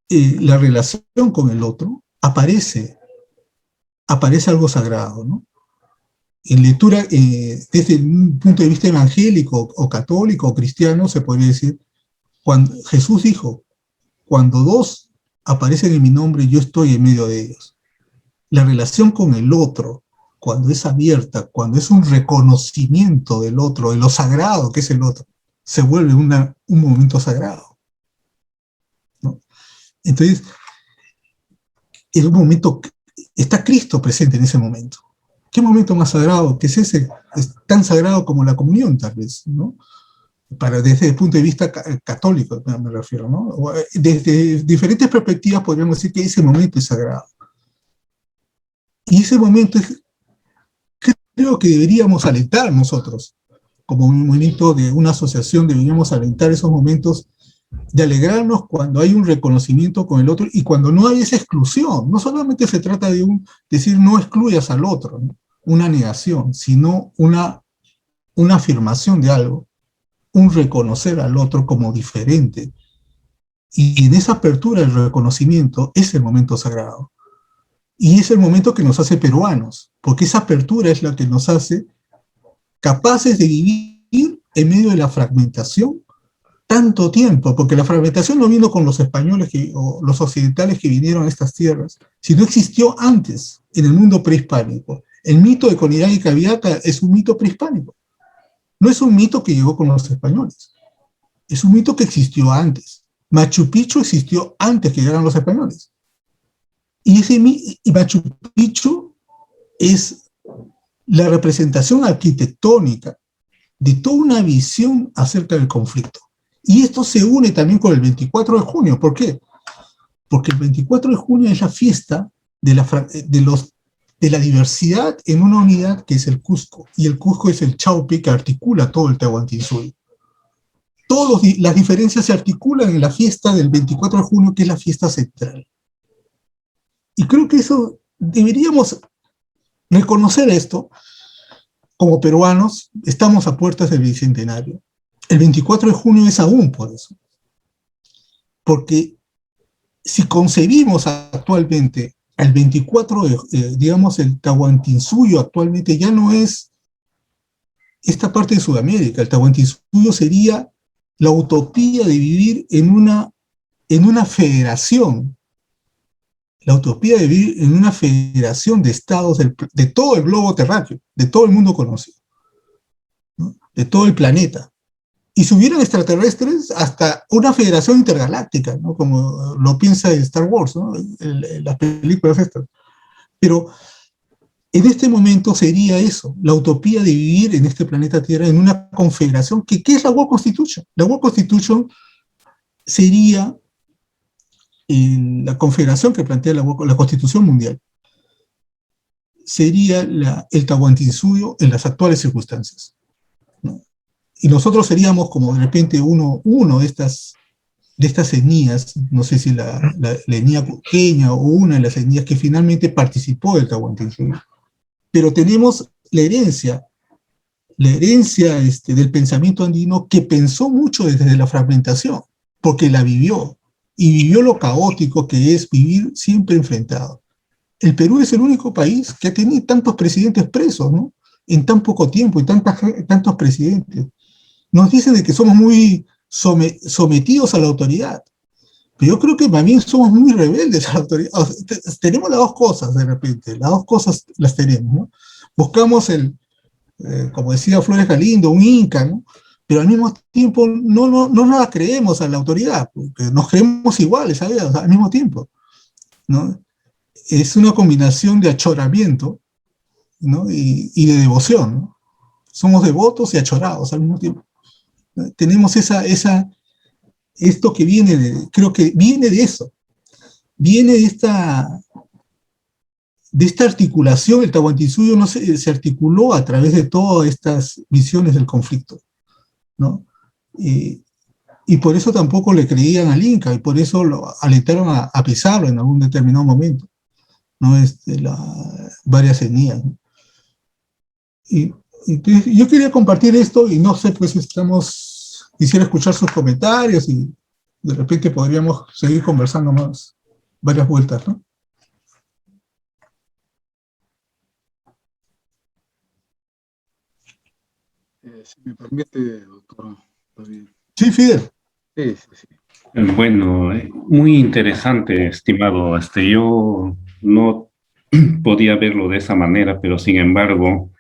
la relación con el otro aparece algo sagrado, ¿no? En lectura, desde un punto de vista evangélico o católico o cristiano, se podría decir, cuando Jesús dijo, cuando dos aparecen en mi nombre, yo estoy en medio de ellos. La relación con el otro, cuando es abierta, cuando es un reconocimiento del otro, de lo sagrado que es el otro, se vuelve un momento sagrado, ¿no? Entonces, es un momento, está Cristo presente en ese momento. ¿Qué momento más sagrado que es ese? Es tan sagrado como la comunión, tal vez, ¿no? Desde el punto de vista católico, me refiero, ¿no? Desde diferentes perspectivas podríamos decir que ese momento es sagrado. Y ese momento creo que deberíamos alentar nosotros, como un movimiento de una asociación, deberíamos alentar esos momentos de alegrarnos cuando hay un reconocimiento con el otro y cuando no hay esa exclusión. No solamente se trata de decir no excluyas al otro, ¿no? Una negación, sino una afirmación de algo, un reconocer al otro como diferente. Y en esa apertura del reconocimiento es el momento sagrado. Y es el momento que nos hace peruanos, porque esa apertura es la que nos hace capaces de vivir en medio de la fragmentación tanto tiempo, porque la fragmentación no vino con los españoles o los occidentales que vinieron a estas tierras, sino existió antes, en el mundo prehispánico. El mito de Conirán y Caviaca es un mito prehispánico. No es un mito que llegó con los españoles, es un mito que existió antes. Machu Picchu existió antes que llegaran los españoles. Y Machu Picchu es la representación arquitectónica de toda una visión acerca del conflicto. Y esto se une también con el 24 de junio. ¿Por qué? Porque el 24 de junio es la fiesta de la diversidad en una unidad que es el Cusco. Y el Cusco es el Chaupi que articula todo el Tahuantinsuyo. Las diferencias se articulan en la fiesta del 24 de junio, que es la fiesta central. Y creo que eso deberíamos reconocer esto. Como peruanos, estamos a puertas del bicentenario. El 24 de junio es aún por eso. Porque si concebimos actualmente el 24, digamos, el Tahuantinsuyo actualmente ya no es esta parte de Sudamérica. El Tahuantinsuyo sería la utopía de vivir en una federación. La utopía de vivir en una federación de estados de todo el globo terráqueo, de todo el mundo conocido, ¿no? De todo el planeta. Y si hubieran extraterrestres, hasta una federación intergaláctica, ¿no? Como lo piensa Star Wars, ¿no? Las películas estas. Pero en este momento sería eso, la utopía de vivir en este planeta Tierra en una confederación. ¿Qué es la World Constitution? La World Constitution sería la confederación que plantea la Constitución Mundial. Sería el Tahuantinsuyo en las actuales circunstancias, ¿no? Y nosotros seríamos como de repente uno de estas etnias, no sé si la etnia cuqueña o una de las etnias que finalmente participó del Tahuantinsuyo. Pero tenemos la herencia del pensamiento andino que pensó mucho desde la fragmentación, porque la vivió, y vivió lo caótico que es vivir siempre enfrentado. El Perú es el único país que ha tenido tantos presidentes presos, ¿no? En tan poco tiempo y tantos presidentes. Nos dicen de que somos muy sometidos a la autoridad, pero yo creo que también somos muy rebeldes a la autoridad. O sea, tenemos las dos cosas de repente, las dos cosas las tenemos, ¿no? Buscamos como decía Flores Galindo, un inca, ¿no? pero al mismo tiempo no nos la creemos a la autoridad, porque nos creemos iguales, ¿sabes? O sea, al mismo tiempo, ¿no? Es una combinación de achoramiento, ¿no? y de devoción, ¿no? Somos devotos y achorados al mismo tiempo. Tenemos esto que creo que viene de eso, viene de esta articulación. El Tahuantinsuyo no se articuló a través de todas estas visiones del conflicto, ¿no? Y por eso tampoco le creían al Inca, y por eso lo alentaron a pisarlo en algún determinado momento, ¿no? Varias etnias, ¿no? Y yo quería compartir esto, y no sé, pues quisiera escuchar sus comentarios, y de repente podríamos seguir conversando más, varias vueltas, ¿no? Si me permite, doctor, está bien. Sí, Fidel. Sí, sí, sí. Bueno, muy interesante, estimado. Yo no podía verlo de esa manera, pero sin embargo,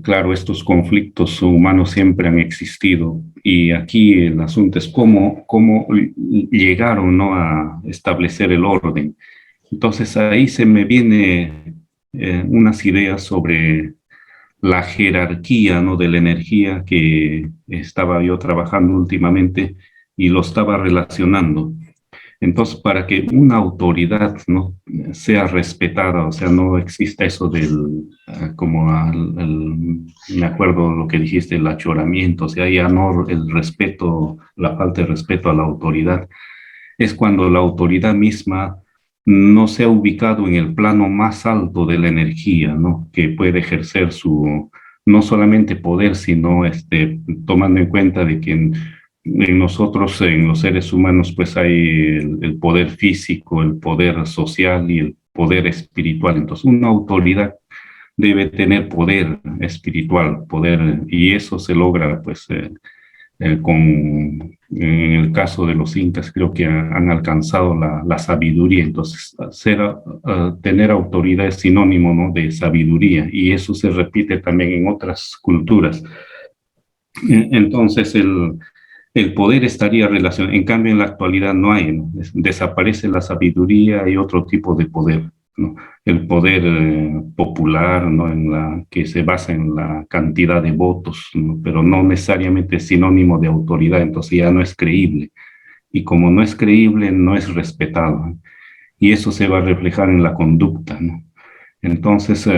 claro, estos conflictos humanos siempre han existido, y aquí el asunto es cómo llegaron, ¿no?, a establecer el orden. Entonces ahí se me viene unas ideas sobre la jerarquía, ¿no?, de la energía que estaba yo trabajando últimamente y lo estaba relacionando. Entonces, para que una autoridad, ¿no?, sea respetada, o sea, no exista eso me acuerdo lo que dijiste, el achoramiento, o sea, ya no el respeto, la falta de respeto a la autoridad, es cuando la autoridad misma no se ha ubicado en el plano más alto de la energía, ¿no?, que puede ejercer no solamente poder, sino tomando en cuenta de que en nosotros, en los seres humanos, pues hay el poder físico, el poder social y el poder espiritual. Entonces, una autoridad debe tener poder espiritual, y eso se logra, pues, en el caso de los incas, creo que han alcanzado la sabiduría. Entonces, tener autoridad es sinónimo, ¿no?, de sabiduría, y eso se repite también en otras culturas. Entonces, el poder estaría relacionado. En cambio, en la actualidad no hay, ¿no? Desaparece la sabiduría y otro tipo de poder, ¿no? El poder popular, ¿no?, que se basa en la cantidad de votos, ¿no?, pero no necesariamente es sinónimo de autoridad. Entonces ya no es creíble. Y como no es creíble, no es respetado, ¿no? Y eso se va a reflejar en la conducta, ¿no? Entonces,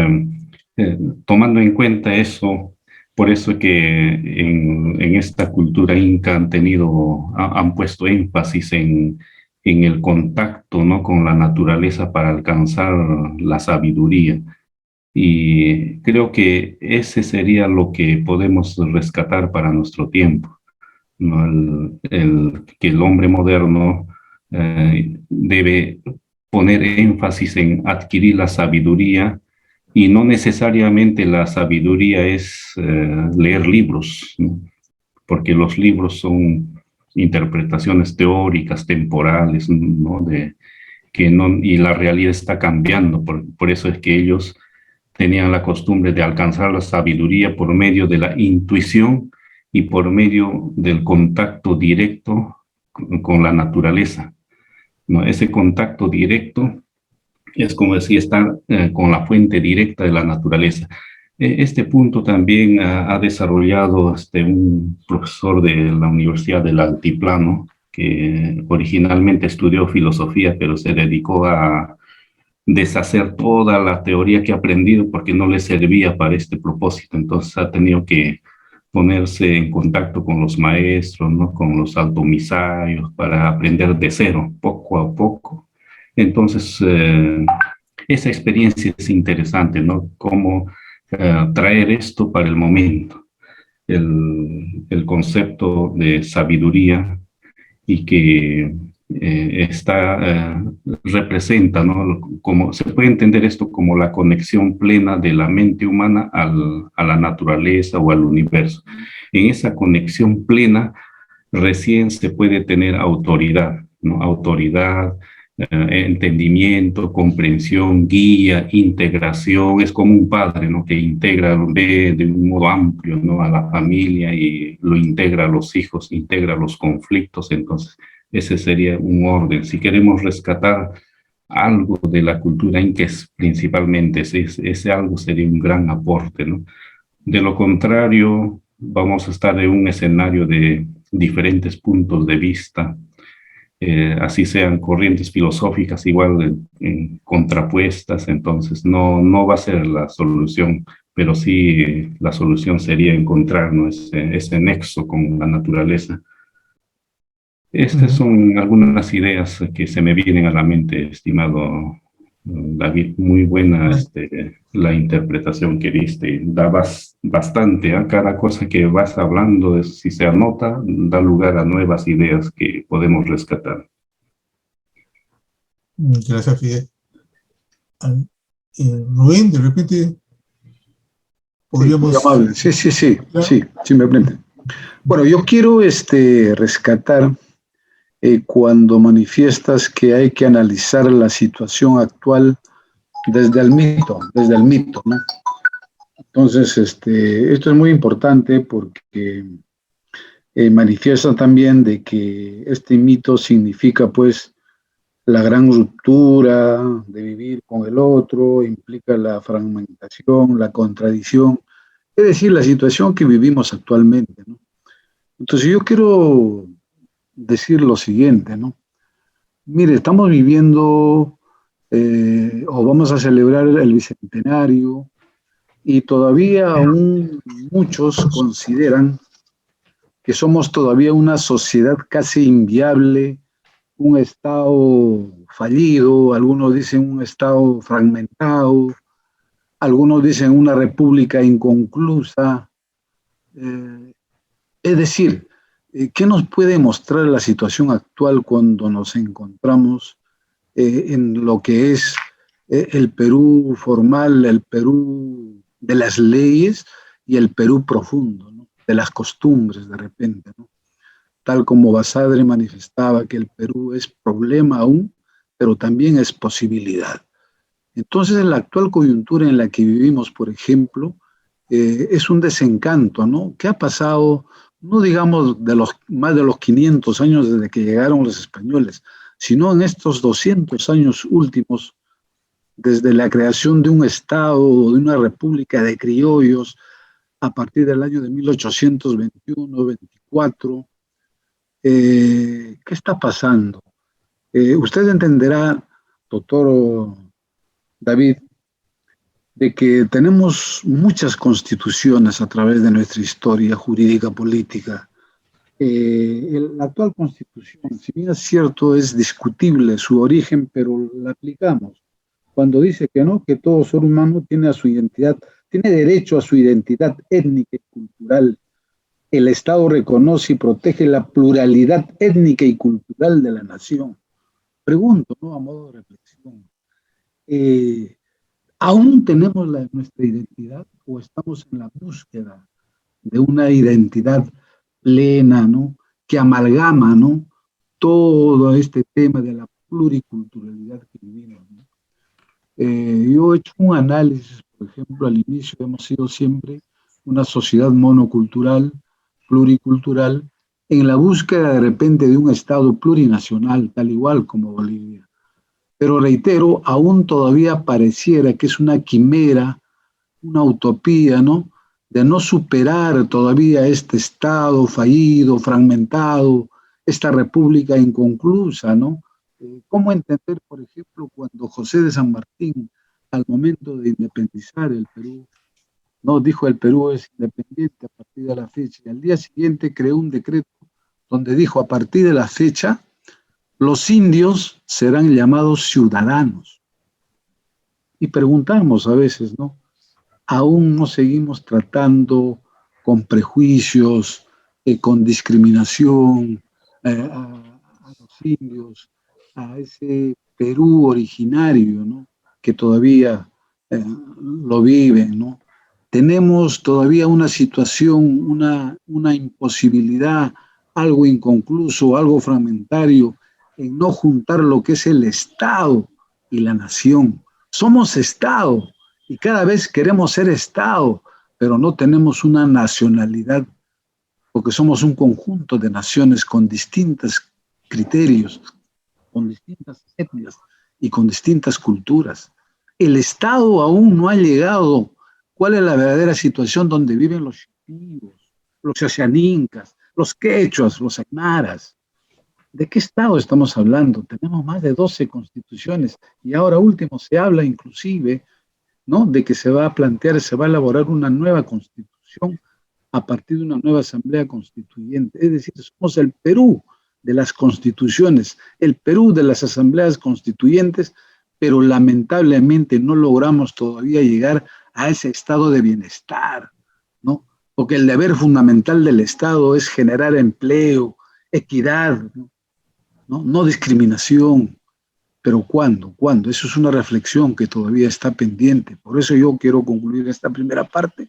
tomando en cuenta eso, por eso es que en esta cultura inca han puesto énfasis en el contacto, ¿no?, con la naturaleza para alcanzar la sabiduría. Y creo que ese sería lo que podemos rescatar para nuestro tiempo, ¿no? Que el hombre moderno debe poner énfasis en adquirir la sabiduría, y no necesariamente la sabiduría es leer libros, ¿no?, porque los libros son interpretaciones teóricas, temporales, ¿no?, y la realidad está cambiando. Por eso es que ellos tenían la costumbre de alcanzar la sabiduría por medio de la intuición y por medio del contacto directo con la naturaleza, ¿no? Ese contacto directo es como decir, estar con la fuente directa de la naturaleza. Este punto también ha desarrollado un profesor de la Universidad del Altiplano, que originalmente estudió filosofía, pero se dedicó a deshacer toda la teoría que ha aprendido porque no le servía para este propósito. Entonces ha tenido que ponerse en contacto con los maestros, ¿no?, con los altomisarios, para aprender de cero, poco a poco. Entonces, esa experiencia es interesante, ¿no?, cómo traer esto para el momento, el concepto de sabiduría, y que representa, ¿no?, como se puede entender esto como la conexión plena de la mente humana a la naturaleza o al universo. En esa conexión plena recién se puede tener autoridad, ¿no?, autoridad entendimiento, comprensión, guía, integración. Es como un padre, ¿no? Que integra, ve de un modo amplio, ¿no? A la familia y lo integra a los hijos, integra los conflictos. Entonces, ese sería un orden. Si queremos rescatar algo de la cultura inca, es principalmente ese algo sería un gran aporte, ¿no? De lo contrario, vamos a estar en un escenario de diferentes puntos de vista, así sean corrientes filosóficas igual contrapuestas. Entonces no va a ser la solución, pero sí la solución sería encontrar, ¿no? ese nexo con la naturaleza. Estas son algunas ideas que se me vienen a la mente, estimado David. Muy buena la interpretación que diste. Da bastante a cada cosa que vas hablando. Si se anota, da lugar a nuevas ideas que podemos rescatar. Gracias, Fidel. Rubén, de repente podríamos... Sí, muy amable. Sí, me prende. Bueno, yo quiero rescatar cuando manifiestas que hay que analizar la situación actual desde el mito, ¿no? Entonces, esto es muy importante porque manifiesta también de que este mito significa, pues, la gran ruptura de vivir con el otro, implica la fragmentación, la contradicción, es decir, la situación que vivimos actualmente, ¿no? Entonces, yo quiero decir lo siguiente, ¿no? Mire, estamos viviendo o vamos a celebrar el bicentenario y todavía aún muchos consideran que somos todavía una sociedad casi inviable, un Estado fallido, algunos dicen un Estado fragmentado, algunos dicen una república inconclusa. Es decir, ¿qué nos puede mostrar la situación actual cuando nos encontramos en lo que es el Perú formal, el Perú de las leyes y el Perú profundo, ¿no? De las costumbres de repente, ¿no? Tal como Basadre manifestaba que el Perú es problema aún, pero también es posibilidad. Entonces, en la actual coyuntura en la que vivimos, por ejemplo, es un desencanto, ¿no? ¿Qué ha pasado? No digamos más de los 500 años desde que llegaron los españoles, sino en estos 200 años últimos, desde la creación de un Estado o de una república de criollos a partir del año de 1821-24. ¿Qué está pasando? Usted entenderá, doctor David, de que tenemos muchas constituciones a través de nuestra historia jurídica política. La actual constitución, si bien es cierto, es discutible su origen, pero la aplicamos. Cuando dice que no, que todo ser humano tiene tiene derecho a su identidad étnica y cultural. El Estado reconoce y protege la pluralidad étnica y cultural de la nación. Pregunto, ¿no? A modo de reflexión. ¿Aún tenemos nuestra identidad o estamos en la búsqueda de una identidad plena, ¿no? Que amalgama, ¿no? Todo este tema de la pluriculturalidad que vivimos, ¿no? Yo he hecho un análisis, por ejemplo, al inicio hemos sido siempre una sociedad monocultural, pluricultural, en la búsqueda de repente de un Estado plurinacional, tal igual como Bolivia. Pero reitero, aún todavía pareciera que es una quimera, una utopía, ¿no? De no superar todavía este Estado fallido, fragmentado, esta república inconclusa, ¿no? ¿Cómo entender, por ejemplo, cuando José de San Martín, al momento de independizar el Perú, no dijo el Perú es independiente a partir de la fecha, y al día siguiente creó un decreto donde dijo a partir de la fecha los indios serán llamados ciudadanos? Y preguntamos a veces, ¿no? Aún no seguimos tratando con prejuicios, con discriminación a los indios, a ese Perú originario, ¿no? Que todavía lo viven, ¿no? Tenemos todavía una situación, una imposibilidad, algo inconcluso, algo fragmentario en no juntar lo que es el Estado y la nación. Somos Estado y cada vez queremos ser Estado, pero no tenemos una nacionalidad, porque somos un conjunto de naciones con distintos criterios, con distintas etnias y con distintas culturas. El Estado aún no ha llegado. ¿Cuál es la verdadera situación donde viven los chitivos, los xaxanincas, los quechuas, los aymaras? ¿De qué Estado estamos hablando? Tenemos más de 12 constituciones y ahora último se habla inclusive, ¿no?, de que se va a plantear, se va a elaborar una nueva constitución a partir de una nueva asamblea constituyente. Es decir, somos el Perú de las constituciones, el Perú de las asambleas constituyentes, pero lamentablemente no logramos todavía llegar a ese estado de bienestar, ¿no? Porque el deber fundamental del Estado es generar empleo, equidad, ¿no? No discriminación. Pero ¿cuándo? ¿Cuándo? Eso es una reflexión que todavía está pendiente. Por eso yo quiero concluir esta primera parte,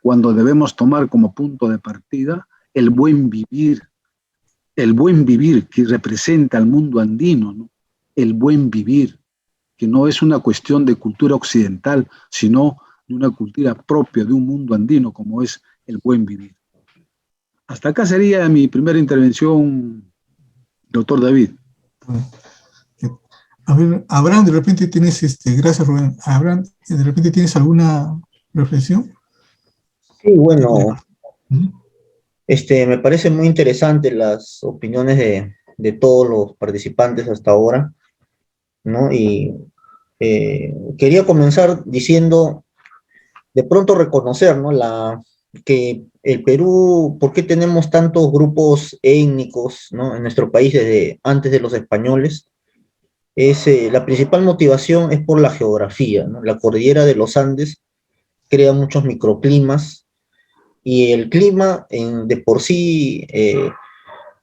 cuando debemos tomar como punto de partida el buen vivir que representa al mundo andino, ¿no? El buen vivir, que no es una cuestión de cultura occidental, sino de una cultura propia de un mundo andino, como es el buen vivir. Hasta acá sería mi primera intervención, doctor David. A ver, Abraham, de repente tienes, gracias Rubén, Abraham, de repente tienes alguna reflexión. Sí, bueno, me parecen muy interesantes las opiniones de todos los participantes hasta ahora, ¿no? Y quería comenzar diciendo, de pronto reconocer, ¿no?, que el Perú, ¿por qué tenemos tantos grupos étnicos, ¿no?, en nuestro país desde antes de los españoles? La principal motivación es por la geografía, ¿no? La cordillera de los Andes crea muchos microclimas y el clima de por sí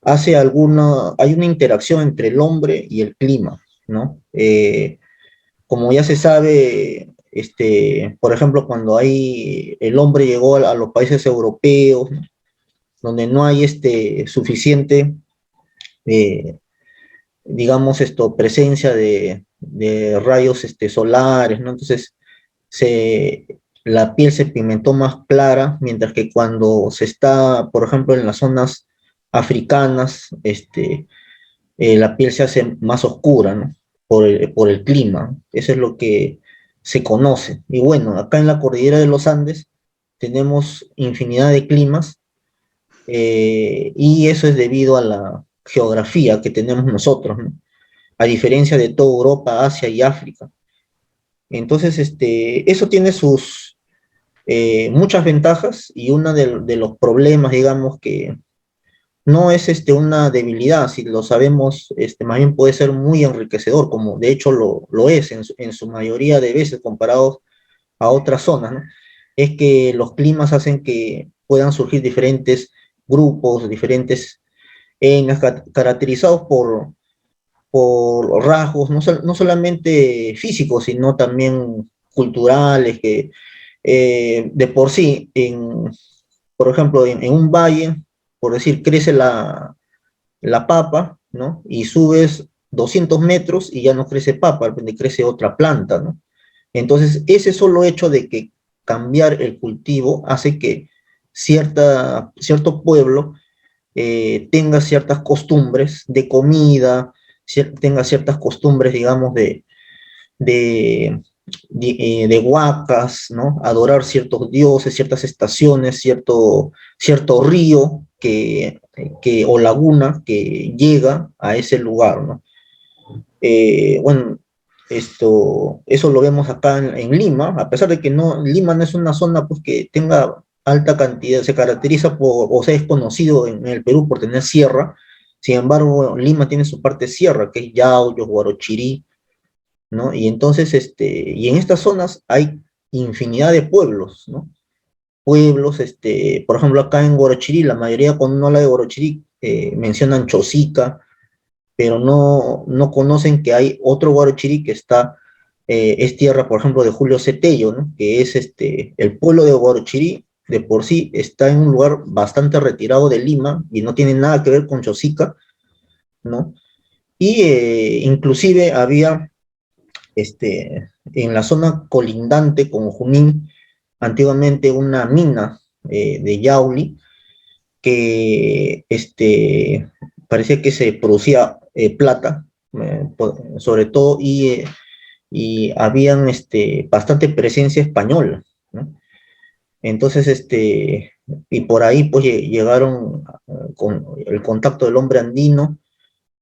hay una interacción entre el hombre y el clima, ¿no? Como ya se sabe, por ejemplo, cuando el hombre llegó a los países europeos, ¿no?, donde no hay suficiente, digamos, presencia de rayos solares, ¿no? Entonces, la piel se pigmentó más clara, mientras que cuando se está, por ejemplo, en las zonas africanas, la piel se hace más oscura, ¿no?, por el clima. Eso es lo que se conoce. Y bueno, acá en la cordillera de los Andes tenemos infinidad de climas, y eso es debido a la geografía que tenemos nosotros, ¿no?, a diferencia de toda Europa, Asia y África. Entonces, eso tiene sus muchas ventajas, y uno de los problemas, digamos, que no es una debilidad, si lo sabemos, más bien puede ser muy enriquecedor, como de hecho lo es en su mayoría de veces comparados a otras zonas, ¿no? Es que los climas hacen que puedan surgir diferentes grupos, diferentes etnias, caracterizados por rasgos, no solamente físicos, sino también culturales, que de por sí, por ejemplo, en un valle, por decir, crece la papa, ¿no?, y subes 200 metros y ya no crece papa, crece otra planta, ¿no? Entonces, ese solo hecho de que cambiar el cultivo hace que cierto pueblo tenga ciertas costumbres de comida, tenga ciertas costumbres, digamos, de huacas, ¿no?, adorar ciertos dioses, ciertas estaciones, cierto río o laguna que llega a ese lugar, ¿no? Bueno, eso lo vemos acá en Lima, a pesar de que Lima no es una zona, pues, que tenga alta cantidad, se caracteriza o sea, es conocido en el Perú por tener sierra. Sin embargo, Lima tiene su parte sierra, que es Yauyos, Huarochirí, ¿no? Y entonces, y en estas zonas hay infinidad de pueblos, ¿no? Pueblos, por ejemplo, acá en Huarochirí, la mayoría cuando uno habla de Huarochirí mencionan Chosica, pero no conocen que hay otro Huarochirí que es tierra, por ejemplo, de Julio Cetello, ¿no?, que es el pueblo de Huarochirí, de por sí está en un lugar bastante retirado de Lima y no tiene nada que ver con Chosica, ¿no? y inclusive había en la zona colindante con Junín, antiguamente una mina de Yauli, que parecía que se producía plata, sobre todo, y habían bastante presencia española, ¿no? Entonces, y por ahí pues llegaron con el contacto del hombre andino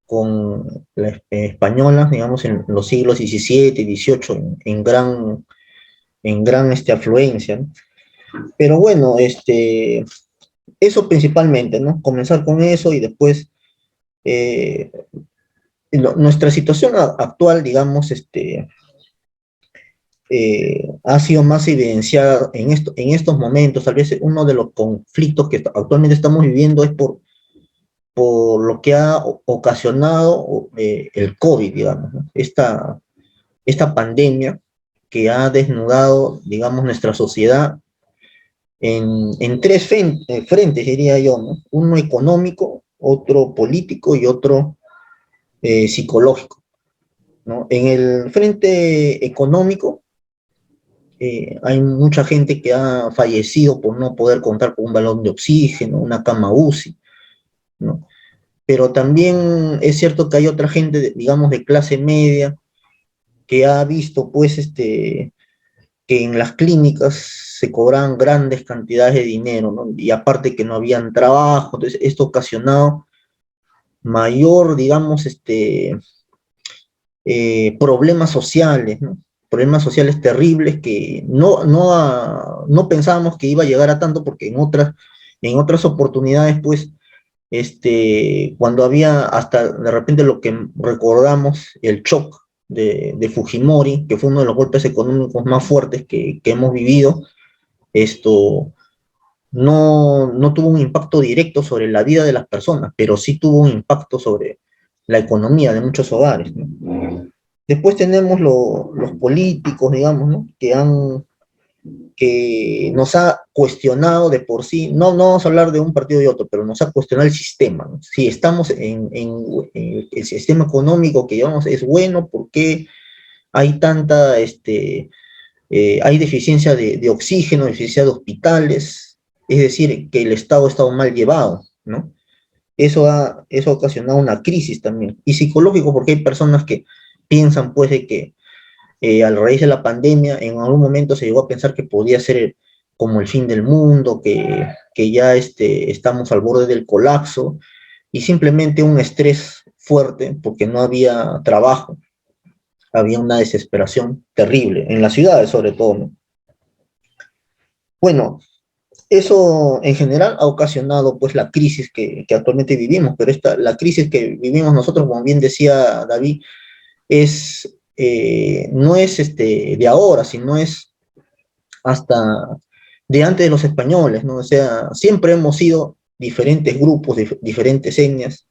con la española, digamos, en los siglos XVII y XVIII, en gran afluencia, ¿no? Pero bueno, eso principalmente, ¿no? Comenzar con eso y después nuestra situación actual, digamos, ha sido más evidenciada en estos momentos. Tal vez uno de los conflictos que actualmente estamos viviendo es por lo que ha ocasionado el COVID, digamos, ¿no? Esta pandemia que ha desnudado, digamos, nuestra sociedad en tres frentes, diría yo, ¿no? Uno económico, otro político y otro psicológico, ¿no? En el frente económico, hay mucha gente que ha fallecido por no poder contar con un balón de oxígeno, una cama UCI, ¿no? Pero también es cierto que hay otra gente, digamos, de clase media, que ha visto, pues, que en las clínicas se cobraban grandes cantidades de dinero, ¿no? Y aparte que no habían trabajo, entonces esto ha ocasionado mayor, digamos, problemas sociales, ¿no? Problemas sociales terribles que no pensábamos que iba a llegar a tanto, porque en otras oportunidades, pues, cuando había hasta de repente lo que recordamos, el shock de Fujimori, que fue uno de los golpes económicos más fuertes que hemos vivido, esto no tuvo un impacto directo sobre la vida de las personas, pero sí tuvo un impacto sobre la economía de muchos hogares, ¿no? Después tenemos los políticos, digamos, ¿no? Que nos ha cuestionado de por sí, no vamos a hablar de un partido y otro, pero nos ha cuestionado el sistema, ¿no? Si estamos en el sistema económico que llevamos es bueno, ¿por qué hay tanta, hay deficiencia de oxígeno, deficiencia de hospitales? Es decir, que el Estado ha estado mal llevado, ¿no? Eso ha ocasionado una crisis también. Y psicológico, porque hay personas que piensan, pues, de que a raíz de la pandemia, en algún momento se llegó a pensar que podía ser como el fin del mundo, que ya estamos al borde del colapso, y simplemente un estrés fuerte, porque no había trabajo, había una desesperación terrible, en las ciudades sobre todo, ¿no? Bueno, eso en general ha ocasionado pues la crisis que actualmente vivimos, pero la crisis que vivimos nosotros, como bien decía David, no es de ahora, sino es hasta de antes de los españoles, ¿no? O sea, siempre hemos sido diferentes grupos, diferentes etnias,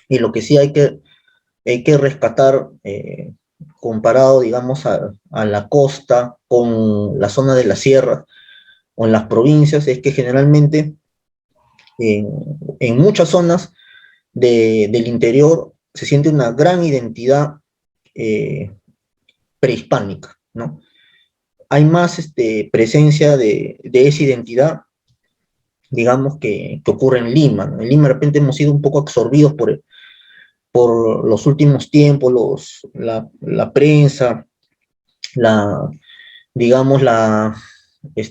y lo que sí hay que rescatar, comparado, digamos, a la costa con la zona de la sierra o en las provincias, es que generalmente en muchas zonas del interior se siente una gran identidad prehispánica, ¿no? Hay más presencia de esa identidad, digamos, que ocurre en Lima, ¿no? En Lima de repente hemos sido un poco absorbidos por los últimos tiempos, la prensa, digamos, la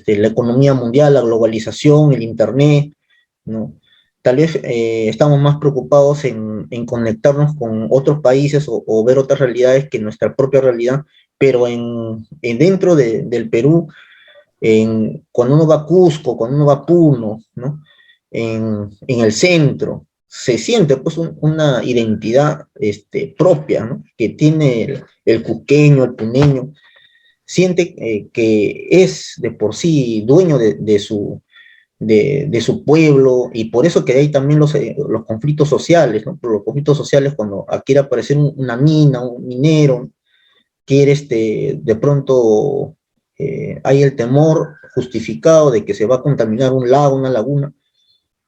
economía mundial, la globalización, el internet, ¿no? Tal vez estamos más preocupados en conectarnos con otros países o ver otras realidades que nuestra propia realidad, pero dentro del Perú, cuando uno va a Cusco, cuando uno va a Puno, ¿no? En el centro, se siente pues una identidad propia, ¿no? Que tiene el cusqueño, el puneño, siente que es de por sí dueño de su pueblo, y por eso que hay también los conflictos sociales, ¿no? Por los conflictos sociales, cuando quiere aparecer una mina, un minero, quiere de pronto hay el temor justificado de que se va a contaminar un lago, una laguna,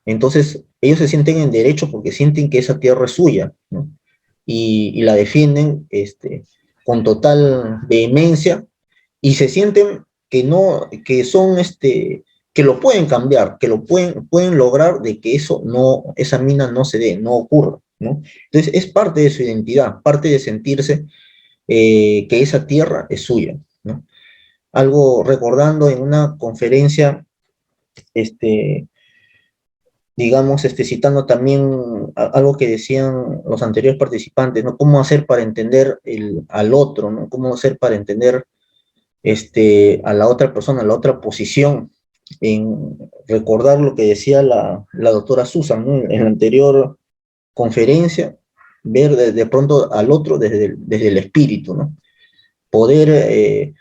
entonces ellos se sienten en derecho porque sienten que esa tierra es suya, ¿no? y la defienden con total vehemencia, y se sienten que no, que son que lo pueden cambiar, que lo pueden lograr de que eso no, esa mina no se dé, no ocurra, ¿no? Entonces es parte de su identidad, parte de sentirse que esa tierra es suya, ¿no? Algo recordando en una conferencia, digamos, citando también algo que decían los anteriores participantes, ¿no? Cómo hacer para entender al otro, ¿no? Cómo hacer para entender a la otra persona, a la otra posición, en recordar lo que decía la doctora Susan, ¿no? En la anterior conferencia, ver de pronto al otro desde el espíritu, ¿no? Poder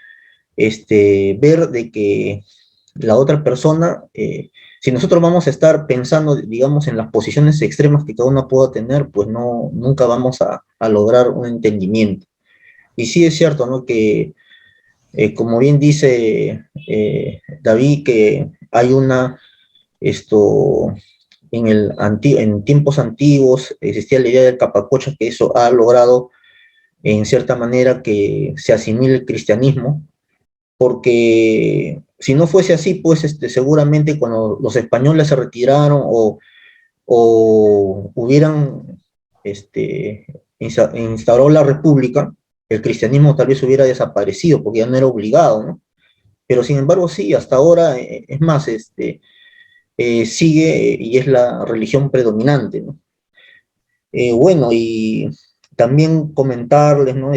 ver de que la otra persona, si nosotros vamos a estar pensando, digamos, en las posiciones extremas que cada uno pueda tener, pues no, nunca vamos a lograr un entendimiento. Y sí es cierto, ¿no? Que como bien dice David, que hay en tiempos antiguos existía la idea del capacocha, que eso ha logrado en cierta manera que se asimile el cristianismo, porque si no fuese así, pues seguramente cuando los españoles se retiraron o hubieran instaurado la república, el cristianismo tal vez hubiera desaparecido porque ya no era obligado, ¿no? Pero sin embargo sí, hasta ahora, es más, sigue y es la religión predominante, ¿no? Bueno, y también comentarles, ¿no? A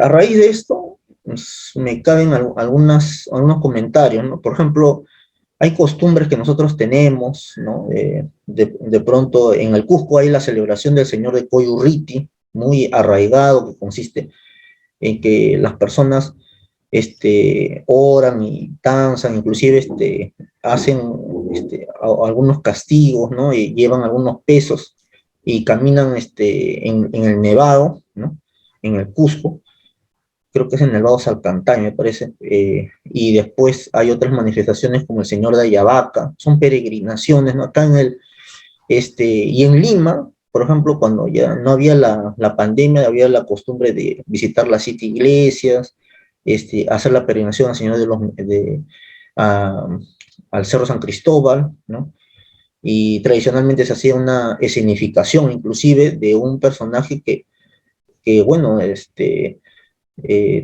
raíz de esto, pues, me caben algunos comentarios, ¿no? Por ejemplo, hay costumbres que nosotros tenemos, ¿no? De pronto en el Cusco hay la celebración del Señor de Coyurriti, muy arraigado, que consiste en que las personas oran y danzan, inclusive hacen algunos castigos, ¿no? Y llevan algunos pesos y caminan en el nevado, ¿no? En el Cusco, creo que es en el Nevado Salcantay, me parece, y después hay otras manifestaciones como el Señor de Ayabaca, son peregrinaciones, ¿no? Acá y en Lima, por ejemplo, cuando ya no había la pandemia, había la costumbre de visitar las 7 iglesias, hacer la peregrinación al Señor al Cerro San Cristóbal, ¿no? Y tradicionalmente se hacía una escenificación, inclusive, de un personaje bueno,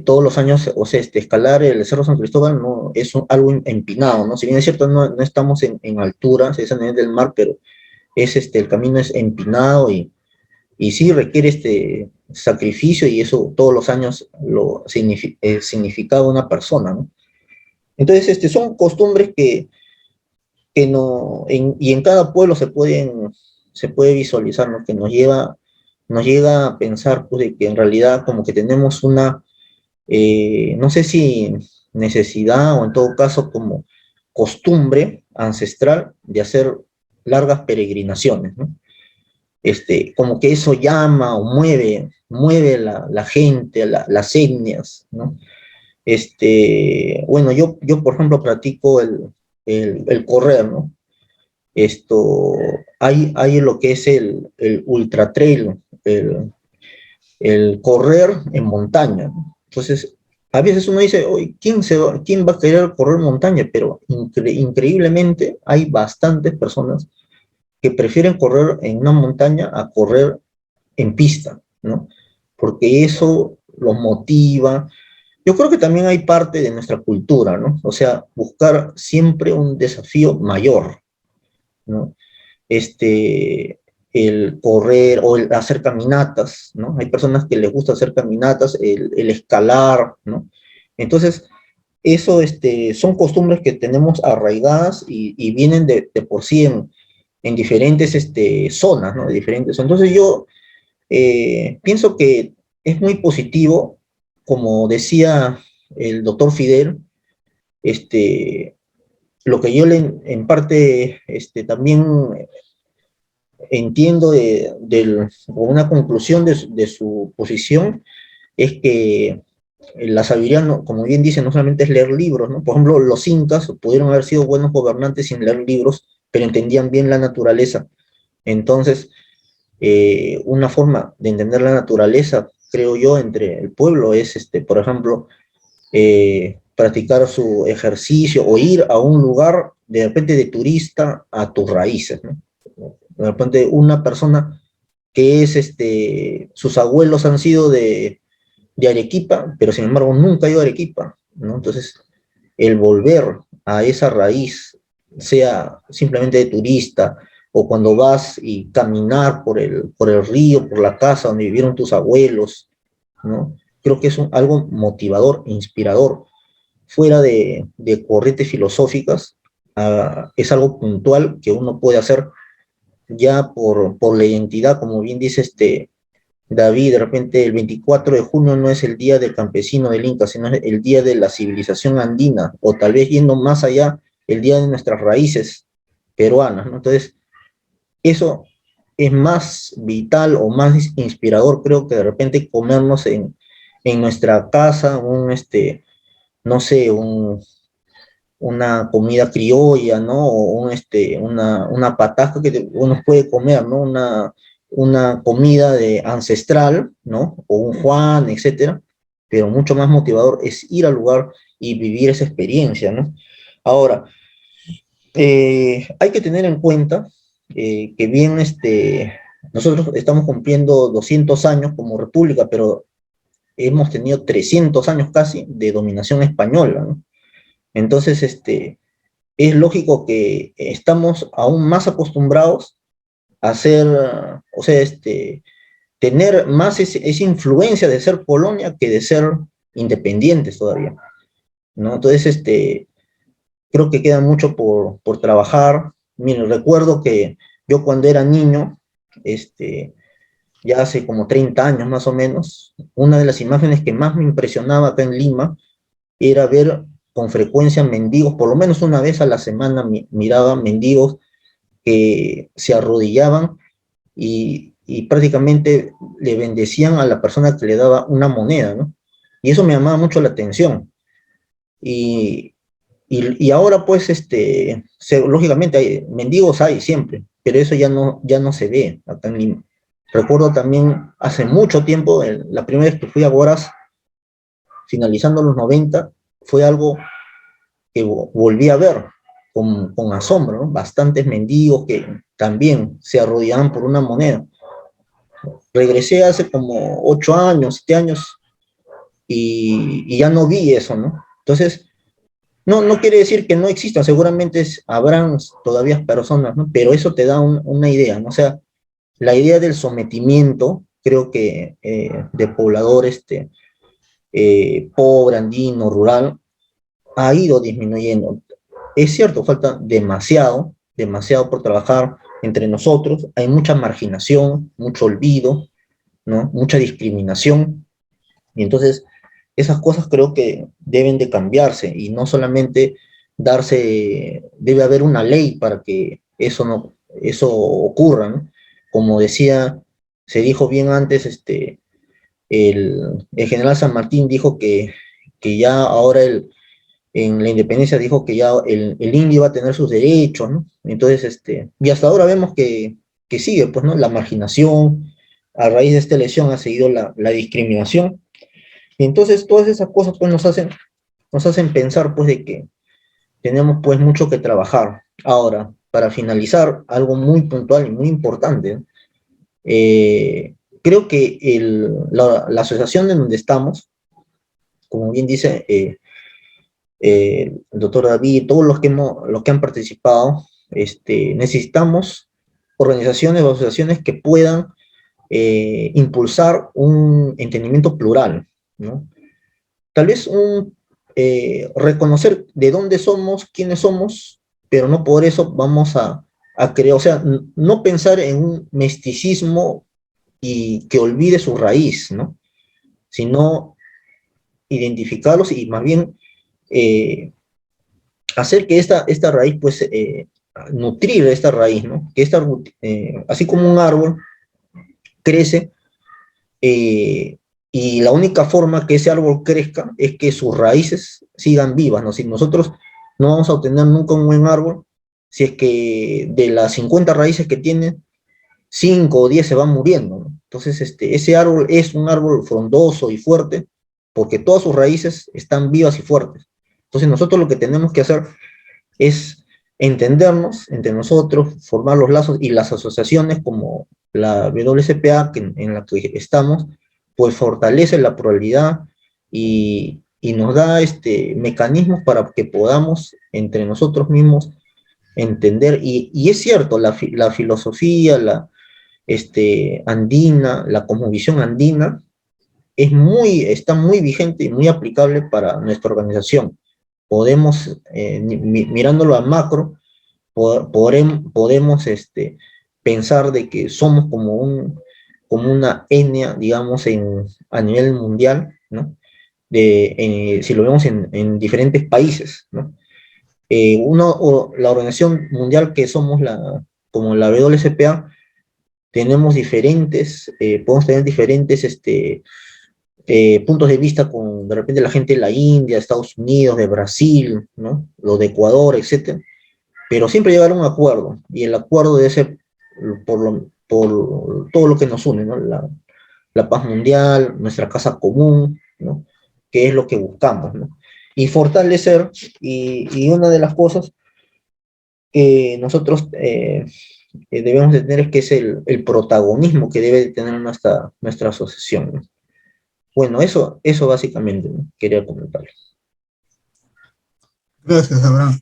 todos los años, o sea, escalar el Cerro San Cristóbal no es algo empinado, ¿no? Si bien es cierto, no estamos en altura, es a nivel del mar, pero el camino es empinado y sí requiere sacrificio, y eso todos los años lo significaba una persona, ¿no? Entonces, son costumbres que no, y en cada pueblo se puede visualizar, ¿no? Que nos llega a pensar, pues, de que en realidad como que tenemos una, no sé si necesidad o en todo caso como costumbre ancestral de hacer largas peregrinaciones, ¿no? Como que eso llama o mueve la gente, las etnias, ¿no? Bueno, yo por ejemplo practico el correr, ¿no? Hay lo que es el ultra trail, el correr en montaña, ¿no? Entonces, a veces uno dice, oye, ¿quién va a querer correr montaña? Pero increíblemente hay bastantes personas que prefieren correr en una montaña a correr en pista, ¿no? Porque eso los motiva. Yo creo que también hay parte de nuestra cultura, ¿no? O sea, buscar siempre un desafío mayor, ¿no? El correr o el hacer caminatas, ¿no? Hay personas que les gusta hacer caminatas, el escalar, ¿no? Entonces, eso son costumbres que tenemos arraigadas y vienen de por sí en diferentes zonas, ¿no? De diferentes. Entonces yo pienso que es muy positivo, como decía el doctor Fidel, lo que yo en parte también entiendo una conclusión de su posición, es que la sabiduría, no, como bien dice, no solamente es leer libros, ¿no? Por ejemplo, los incas pudieron haber sido buenos gobernantes sin leer libros, pero entendían bien la naturaleza. Entonces, una forma de entender la naturaleza, creo yo, entre el pueblo es, por ejemplo, practicar su ejercicio o ir a un lugar de repente de turista a tus raíces, ¿no? De repente una persona que es, sus abuelos han sido de Arequipa, pero sin embargo nunca ha ido a Arequipa, ¿no? Entonces, el volver a esa raíz, sea simplemente de turista, o cuando vas y caminar por el río, por la casa donde vivieron tus abuelos, ¿no? Creo que es algo motivador, inspirador, fuera de corrientes filosóficas, es algo puntual que uno puede hacer ya por la identidad, como bien dice David, de repente el 24 de junio no es el día del campesino del Inca, sino es el día de la civilización andina, o tal vez yendo más allá, el día de nuestras raíces peruanas, ¿no? Entonces, eso es más vital o más inspirador, creo, que de repente comernos en nuestra casa no sé, una comida criolla, ¿no? O una pataca que uno puede comer, ¿no? Una comida ancestral, ¿no? O un Juan, etcétera, pero mucho más motivador es ir al lugar y vivir esa experiencia, ¿no? Ahora, hay que tener en cuenta que bien nosotros estamos cumpliendo 200 años como república, pero hemos tenido 300 años casi de dominación española, ¿no? Entonces, es lógico que estamos aún más acostumbrados a hacer, o sea, tener más esa influencia de ser colonia que de ser independientes todavía, ¿no? Entonces, creo que queda mucho por trabajar. Miren, recuerdo que yo cuando era niño, ya hace como 30 años más o menos, una de las imágenes que más me impresionaba acá en Lima era ver con frecuencia mendigos, por lo menos una vez a la semana miraba mendigos que se arrodillaban y prácticamente le bendecían a la persona que le daba una moneda, ¿no? Y eso me llamaba mucho la atención. Y ahora, pues, lógicamente, mendigos hay siempre, pero eso ya no se ve acá en Lima. Recuerdo también hace mucho tiempo, la primera vez que fui a Huaraz, finalizando los 90, fue algo que volví a ver con asombro, ¿no? Bastantes mendigos que también se arrodillaban por una moneda. Regresé hace como 8 años, 7 años, y ya no vi eso, ¿no? Entonces, no quiere decir que no existan, seguramente habrán todavía personas, ¿no? Pero eso te da una idea, ¿no? O sea, la idea del sometimiento, creo que de poblador pobre, andino, rural, ha ido disminuyendo. Es cierto, falta demasiado por trabajar entre nosotros, hay mucha marginación, mucho olvido, ¿no? Mucha discriminación, y entonces esas cosas creo que deben de cambiarse, y no solamente debe haber una ley para que eso ocurra, ¿no? Como se dijo bien antes, el general San Martín dijo que ya ahora en la independencia dijo que ya el indio va a tener sus derechos, ¿no? Entonces, y hasta ahora vemos que sigue, pues, ¿no? La marginación, a raíz de esta elección ha seguido la discriminación, y entonces todas esas cosas, pues, nos hacen pensar, pues, de que tenemos, pues, mucho que trabajar. Ahora, para finalizar, algo muy puntual y muy importante, ¿no? Creo que la asociación en donde estamos, como bien dice el doctor David, todos los que han participado, necesitamos organizaciones o asociaciones que puedan impulsar un entendimiento plural, ¿no? Tal vez reconocer de dónde somos, quiénes somos, pero no por eso vamos a creer, o sea, no pensar en un misticismo y que olvide su raíz, ¿no? Sino identificarlos y más bien hacer que esta raíz, pues, nutrir esta raíz, ¿no? Que así como un árbol crece, y la única forma que ese árbol crezca es que sus raíces sigan vivas, ¿no? Si nosotros no vamos a obtener nunca un buen árbol, si es que de las 50 raíces que tiene, 5 o 10 se van muriendo, ¿no? Entonces, ese árbol es un árbol frondoso y fuerte porque todas sus raíces están vivas y fuertes. Entonces, nosotros lo que tenemos que hacer es entendernos entre nosotros, formar los lazos y las asociaciones como la WSPA en la que estamos, pues fortalece la pluralidad y nos da mecanismos para que podamos entre nosotros mismos entender, y es cierto, la filosofía andina, la cosmovisión andina, está muy vigente y muy aplicable para nuestra organización. Podemos, mirándolo a macro, podemos pensar de que somos como una etnia, digamos, a nivel mundial, ¿no? Si lo vemos en diferentes países, ¿no? La organización mundial que somos como la WSPA, podemos tener diferentes puntos de vista con de repente la gente de la India, Estados Unidos, de Brasil, ¿no? Los de Ecuador, etcétera, pero siempre llegar a un acuerdo, y el acuerdo debe ser por todo lo que nos une, ¿no? La paz mundial, nuestra casa común, ¿no? Que es lo que buscamos, ¿no? Y fortalecer, y una de las cosas que nosotros debemos de tener es que es el protagonismo que debe tener nuestra asociación, ¿no? Bueno, eso básicamente, ¿no? Quería comentarles. Gracias, Abraham.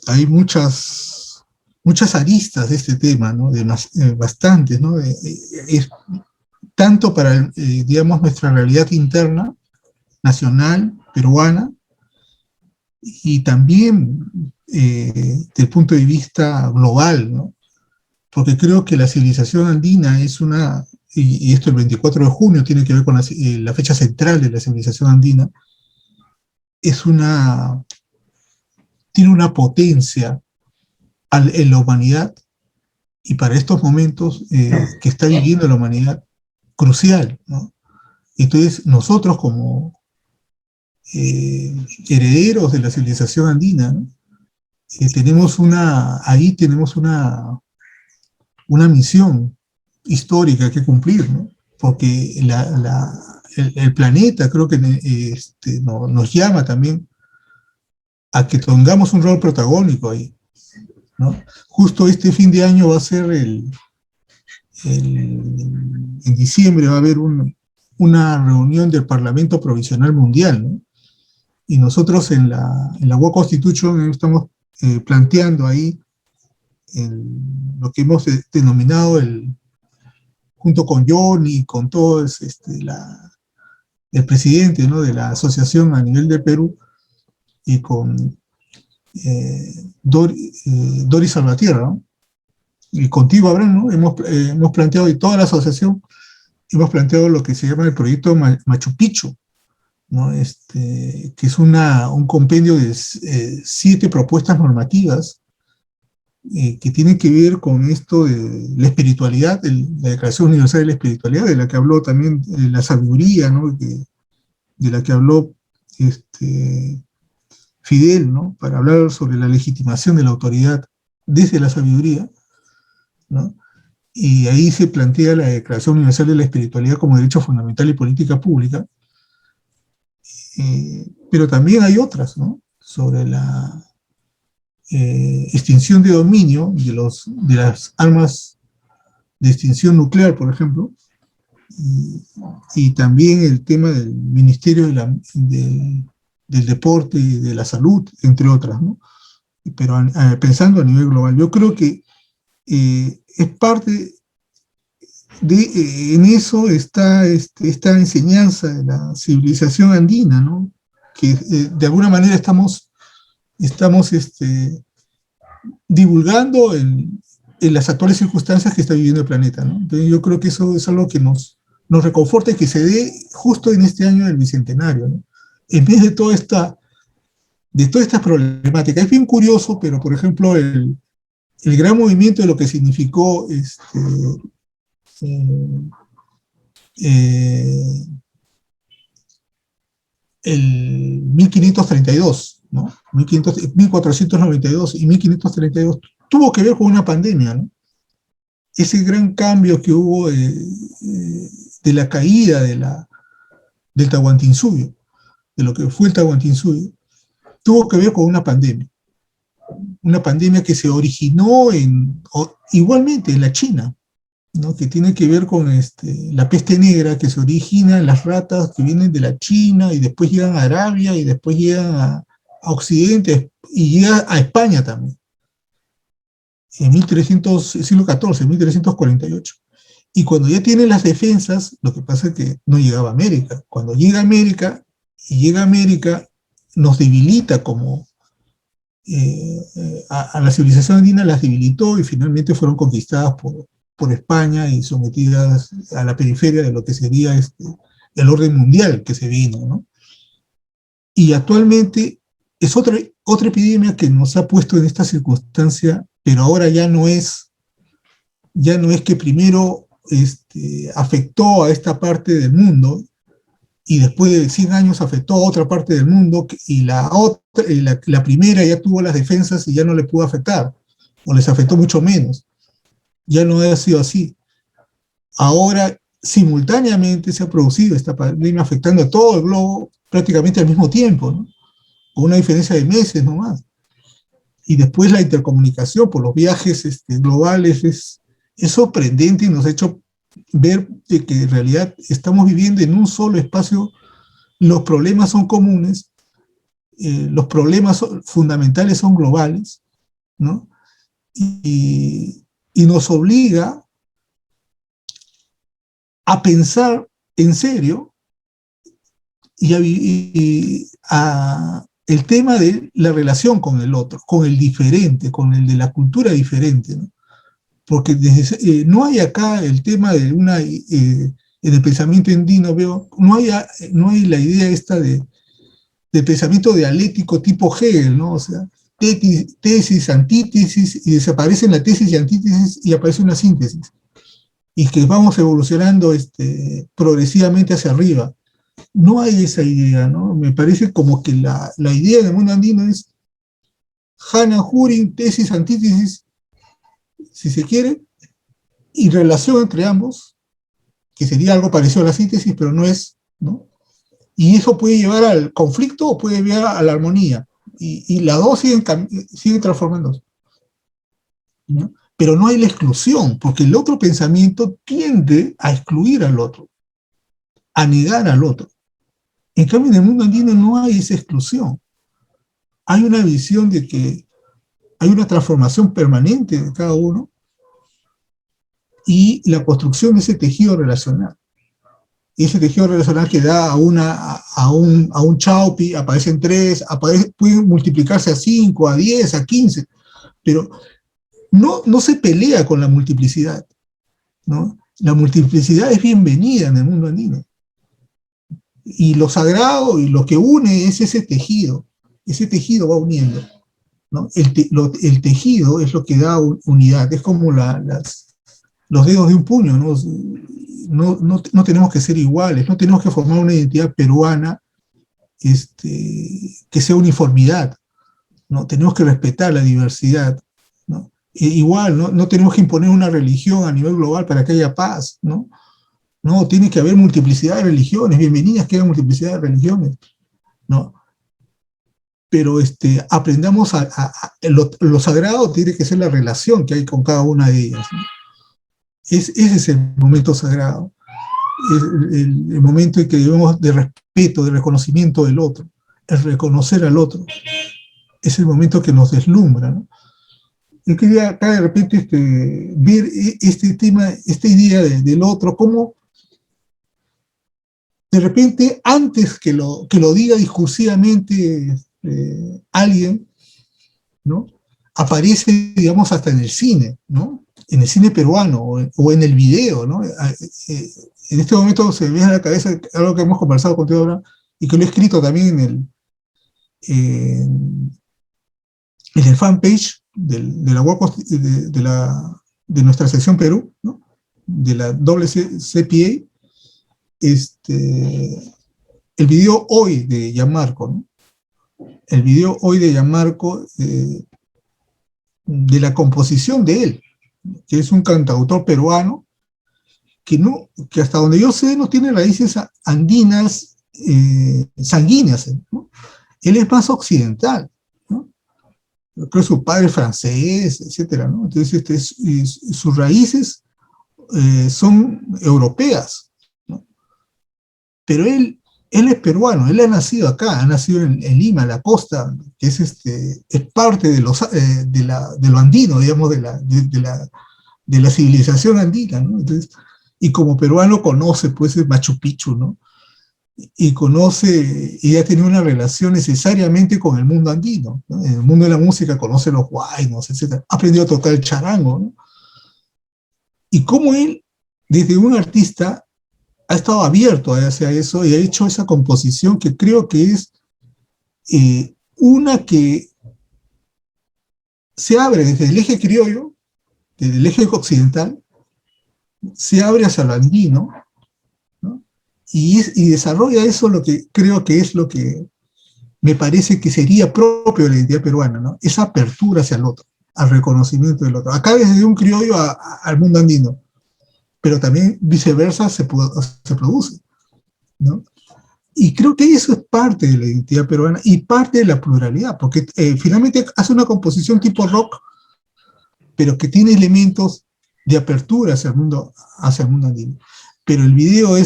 Hay muchas aristas de este tema, ¿no? Bastantes, ¿no? Tanto para, digamos, nuestra realidad interna, nacional, peruana, y también desde el punto de vista global, ¿no? Porque creo que la civilización andina es y esto el 24 de junio tiene que ver con la fecha central de la civilización andina, tiene una potencia en la humanidad, y para estos momentos que está viviendo la humanidad, crucial, ¿no? Entonces, nosotros como herederos de la civilización andina, ¿no? tenemos una misión histórica que cumplir, ¿no? Porque el planeta creo que nos llama también a que tengamos un rol protagónico ahí, ¿no? Justo este fin de año va a ser en diciembre va a haber una reunión del Parlamento Provisional Mundial, ¿no? Y nosotros en la World Constitution estamos planteando ahí lo que hemos denominado junto con Johnny, con todo el presidente, ¿no? de la asociación a nivel de Perú, y con Doris Salvatierra, ¿no? Y contigo, Abraham, ¿no? Hemos planteado, y toda la asociación, hemos planteado lo que se llama el proyecto Machu Picchu, ¿no? Que es un compendio de 7 propuestas normativas que tienen que ver con esto de la espiritualidad, la Declaración Universal de la Espiritualidad, de la que habló también la sabiduría, ¿no? De la que habló Fidel, ¿no? Para hablar sobre la legitimación de la autoridad desde la sabiduría, ¿no? Y ahí se plantea la Declaración Universal de la Espiritualidad como derecho fundamental y política pública, pero también hay otras, ¿no? Sobre la extinción de dominio de las armas de extinción nuclear, por ejemplo, y también el tema del Ministerio del Deporte y de la Salud, entre otras, ¿no? Pero pensando a nivel global, yo creo que es parte en eso está esta enseñanza de la civilización andina, ¿no? Que de alguna manera estamos divulgando en las actuales circunstancias que está viviendo el planeta, ¿no? Entonces yo creo que eso es algo que nos reconforta, y que se dé justo en este año del Bicentenario, ¿no? En vez de toda esta problemática. Es bien curioso, pero por ejemplo el gran movimiento de lo que significó el 1532, ¿no? 1492 y 1532 tuvo que ver con una pandemia, ¿no? ese gran cambio que hubo de la caída del Tahuantinsuyo, de lo que fue el Tahuantinsuyo, tuvo que ver con una pandemia que se originó igualmente en la China, ¿no? Que tiene que ver con la peste negra, que se origina en las ratas que vienen de la China y después llegan a Arabia y después llegan a Occidente y llega a España también, en siglo XIV, 1348. Y cuando ya tienen las defensas, lo que pasa es que no llegaba a América. Cuando llega a América, nos debilita como a la civilización andina, las debilitó y finalmente fueron conquistadas por España y sometidas a la periferia de lo que sería el orden mundial que se vino, ¿no? Y actualmente es otra epidemia que nos ha puesto en esta circunstancia, pero ahora ya no es que primero afectó a esta parte del mundo y después de 100 años afectó a otra parte del mundo y la primera ya tuvo las defensas y ya no le pudo afectar, o les afectó mucho menos. Ya no ha sido así. Ahora, simultáneamente se ha producido esta pandemia afectando a todo el globo prácticamente al mismo tiempo, ¿no? Con una diferencia de meses nomás. Y después la intercomunicación por los viajes globales es sorprendente y nos ha hecho ver de que en realidad estamos viviendo en un solo espacio, los problemas son comunes, los problemas fundamentales son globales, ¿no? Y nos obliga a pensar en serio y el tema de la relación con el otro, con el diferente, con el de la cultura diferente, ¿no? Porque no hay acá el tema de en el pensamiento andino, no hay la idea esta de pensamiento dialéctico tipo Hegel, ¿no? O sea, tesis, antítesis, y desaparece la tesis y antítesis y aparece una síntesis. Y que vamos evolucionando progresivamente hacia arriba. No hay esa idea, ¿no? Me parece como que la idea del mundo andino es Hannah Arendt, tesis, antítesis, si se quiere, y relación entre ambos, que sería algo parecido a la síntesis, pero no es, ¿no? Y eso puede llevar al conflicto o puede llevar a la armonía. Y las dos siguen transformándose, ¿no? Pero no hay la exclusión, porque el otro pensamiento tiende a excluir al otro, a negar al otro. En cambio, en el mundo andino no hay esa exclusión. Hay una visión de que hay una transformación permanente de cada uno y la construcción de ese tejido relacional. Y ese tejido relacional que da a un chaupi, aparecen 3, pueden multiplicarse a 5, a 10, a 15, pero no se pelea con la multiplicidad, ¿no? La multiplicidad es bienvenida en el mundo andino. Y lo sagrado y lo que une es ese tejido va uniendo, ¿no? El tejido es lo que da unidad, es como los dedos de un puño, ¿no? No tenemos que ser iguales, no tenemos que formar una identidad peruana que sea uniformidad, ¿no? Tenemos que respetar la diversidad, ¿no? Igual, no tenemos que imponer una religión a nivel global para que haya paz, ¿no? No, tiene que haber multiplicidad de religiones, bienvenidas que haya multiplicidad de religiones, ¿no? Pero aprendamos lo sagrado tiene que ser la relación que hay con cada una de ellas, ¿no? Ese es el momento sagrado, es el momento en que debemos de respeto, de reconocimiento del otro, el reconocer al otro, es el momento que nos deslumbra, ¿no? Yo quería acá de repente ver este tema, esta idea del otro, cómo de repente, antes que lo diga discursivamente alguien, ¿no? Aparece, digamos, hasta en el cine, ¿no? En el cine peruano o en el video, ¿no? En este momento se me viene a la cabeza algo que hemos conversado contigo ahora y que lo he escrito también en el fanpage de nuestra sección Perú, ¿no? De la WCPA, el video hoy de Gianmarco, ¿no? El video hoy de Gianmarco, de la composición de él, que es un cantautor peruano, que hasta donde yo sé no tiene raíces andinas sanguíneas, ¿no? Él es más occidental, ¿no? Creo que su padre es francés, etcétera, ¿no? Entonces sus raíces son europeas, ¿no? Pero él es peruano, él ha nacido acá, ha nacido en Lima, la costa, que es parte de lo andino, digamos, de la civilización andina, ¿no? Entonces, y como peruano conoce, pues, el Machu Picchu, ¿no? Y conoce, y ha tenido una relación necesariamente con el mundo andino, ¿no? En el mundo de la música conoce los huaynos, etc. Ha aprendido a tocar el charango, ¿no? Y cómo él, desde un artista, ha estado abierto hacia eso y ha hecho esa composición que creo que es una que se abre desde el eje criollo, desde el eje occidental, se abre hacia lo andino, ¿no? Y desarrolla eso, lo que creo que es lo que me parece que sería propio de la identidad peruana, ¿no? Esa apertura hacia el otro, al reconocimiento del otro. Acá desde un criollo al mundo andino, pero también viceversa se produce, ¿no? Y creo que eso es parte de la identidad peruana y parte de la pluralidad, porque finalmente hace una composición tipo rock, pero que tiene elementos de apertura hacia el mundo andino. Pero el video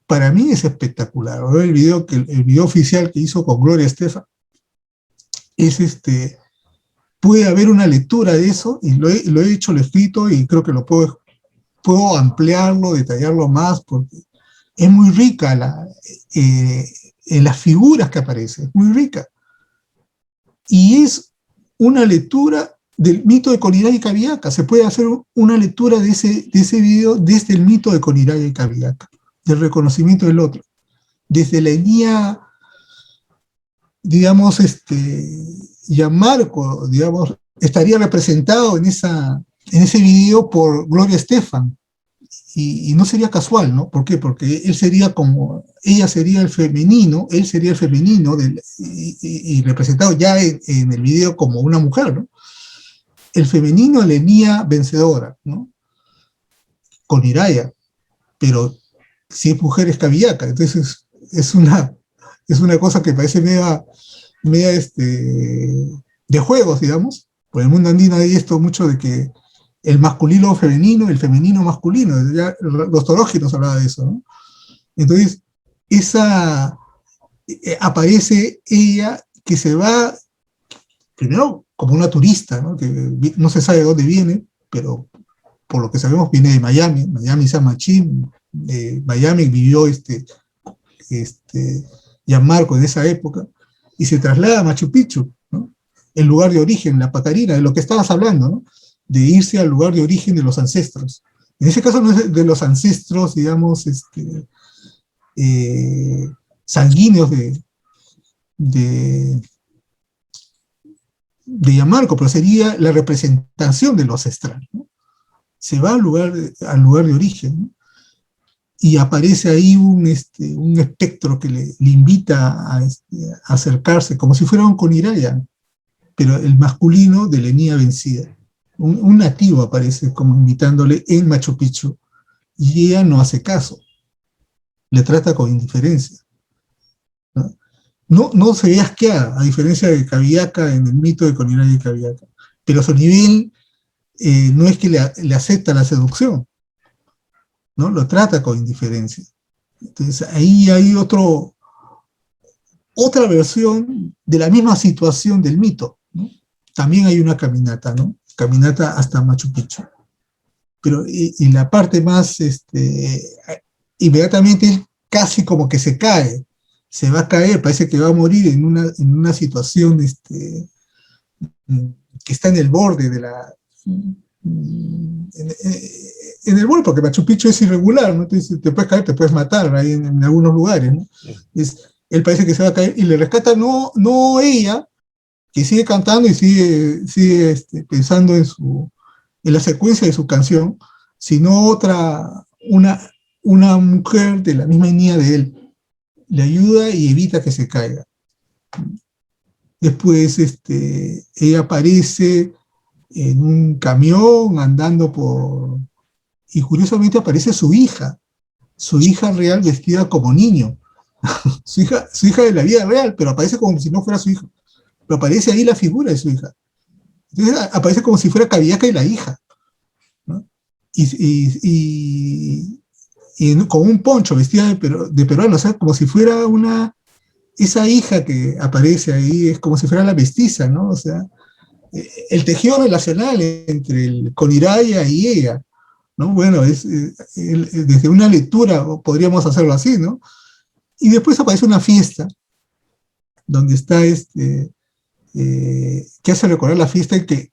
para mí es espectacular, ¿no? El video oficial que hizo con Gloria Estefan puede haber una lectura de eso, y lo he hecho, lo he escrito, y creo que lo puedo ampliarlo, detallarlo más, porque es muy rica en las figuras que aparecen, muy rica. Y es una lectura del mito de Coniraya y Cabiaca. Se puede hacer una lectura de ese video desde el mito de Coniraya y Cabiaca, del reconocimiento del otro. Desde la etnia, digamos, Gianmarco, digamos, estaría representado en ese video por Gloria Estefan. Y no sería casual, ¿no? ¿Por qué? Porque ella sería el femenino, él sería el femenino, y representado ya en el video como una mujer, ¿no? El femenino le venía vencedora, ¿no? Con Iraya, pero si es mujer es Cabiaca. Entonces es una cosa que parece media de juegos, digamos. Por el mundo andino hay esto mucho de que el masculino femenino, el femenino masculino. Ya los Dostoyevski hablaban de eso, ¿no? Entonces, aparece ella que se va, primero, como una turista, ¿no? Que no se sabe de dónde viene, pero por lo que sabemos viene de Miami San Machín, Miami vivió Gianmarco en esa época, y se traslada a Machu Picchu, ¿no? El lugar de origen, la Pacarina, de lo que estabas hablando, ¿no? De irse al lugar de origen de los ancestros. En ese caso no es de los ancestros, digamos, sanguíneos de Gianmarco, pero sería la representación de lo ancestral, ¿no? Se va al lugar de origen, ¿no? Y aparece ahí un espectro que le invita a acercarse, como si fuera un Coniraya, pero el masculino de la etnia vencida. Un nativo aparece como invitándole en Machu Picchu, y ella no hace caso, le trata con indiferencia, no se ve asqueada, a diferencia de Cabiaca en el mito de Coniraya y Cabiaca, pero su nivel no es que le acepta la seducción, ¿no? Lo trata con indiferencia. Entonces ahí hay otra versión de la misma situación del mito, ¿no? También hay una caminata, ¿no? Caminata hasta Machu Picchu. Pero y la parte más, inmediatamente casi como que se va a caer, parece que va a morir en una situación que está en el borde de la... En el borde, porque Machu Picchu es irregular, ¿no? Entonces te puedes caer, te puedes matar ahí en algunos lugares, ¿no? Él parece que se va a caer y le rescata no ella, que sigue cantando y sigue pensando en la secuencia de su canción, sino una mujer de la misma etnia de él. Le ayuda y evita que se caiga. Después ella aparece en un camión andando por... Y curiosamente aparece su hija real vestida como niño, su hija de la vida real, pero aparece como si no fuera su hija. Pero aparece ahí la figura de su hija. Entonces aparece como si fuera Cabillaca y la hija, ¿no? Y con un poncho vestida de peruano, o sea, como si fuera esa hija que aparece ahí, es como si fuera la mestiza, ¿no? O sea, el tejido relacional entre el Coniraya y ella, ¿no? Bueno, desde una lectura podríamos hacerlo así, ¿no? Y después aparece una fiesta donde está que hace recordar la fiesta en que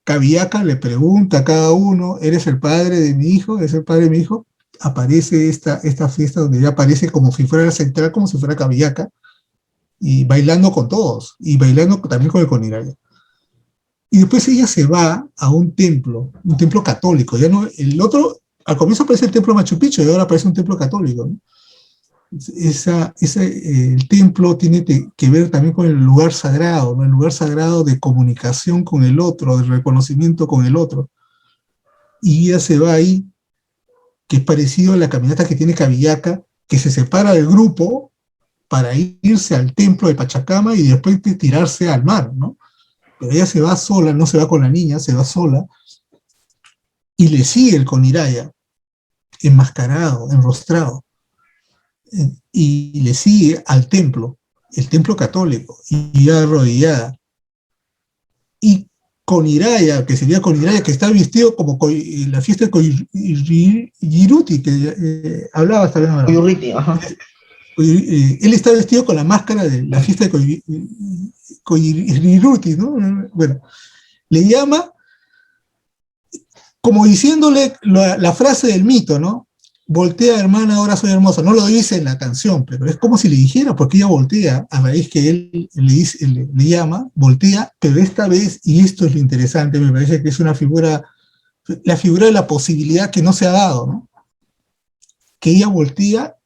Cabillaca le pregunta a cada uno, ¿eres el padre de mi hijo? ¿Eres el padre de mi hijo? Aparece esta fiesta donde ya aparece como si fuera la central, como si fuera Cabillaca, y bailando con todos, y bailando también con el Coniraya. Y después ella se va a un templo católico. Ya no, el otro, al comienzo aparece el templo Machu Picchu y ahora aparece un templo católico, ¿no? El templo tiene que ver también con el lugar sagrado, ¿no? El lugar sagrado de comunicación con el otro, de reconocimiento con el otro. Y ella se va ahí, que es parecido a la caminata que tiene Cabillaca, que se separa del grupo para irse al templo de Pachacama y después tirarse al mar, ¿no? Pero ella se va sola, no se va con la niña, se va sola, y le sigue el Coniraya, enmascarado, enrostrado, y le sigue al templo, el templo católico, y ya arrodillada. Y Coniraya, que sería Coniraya, que está vestido como en la fiesta de Coyiruti, que hablaba también ahora. Coyurriti, ajá. Él está vestido con la máscara de la fiesta de Coyiruti, ¿no? Bueno, le llama como diciéndole la frase del mito, ¿no? Voltea, hermana, ahora soy hermosa. No lo dice en la canción, pero es como si le dijera, porque ella voltea, a raíz que él le llama, voltea, pero esta vez, y esto es lo interesante, me parece que es una figura, la figura de la posibilidad que no se ha dado, ¿no? Que ella voltea,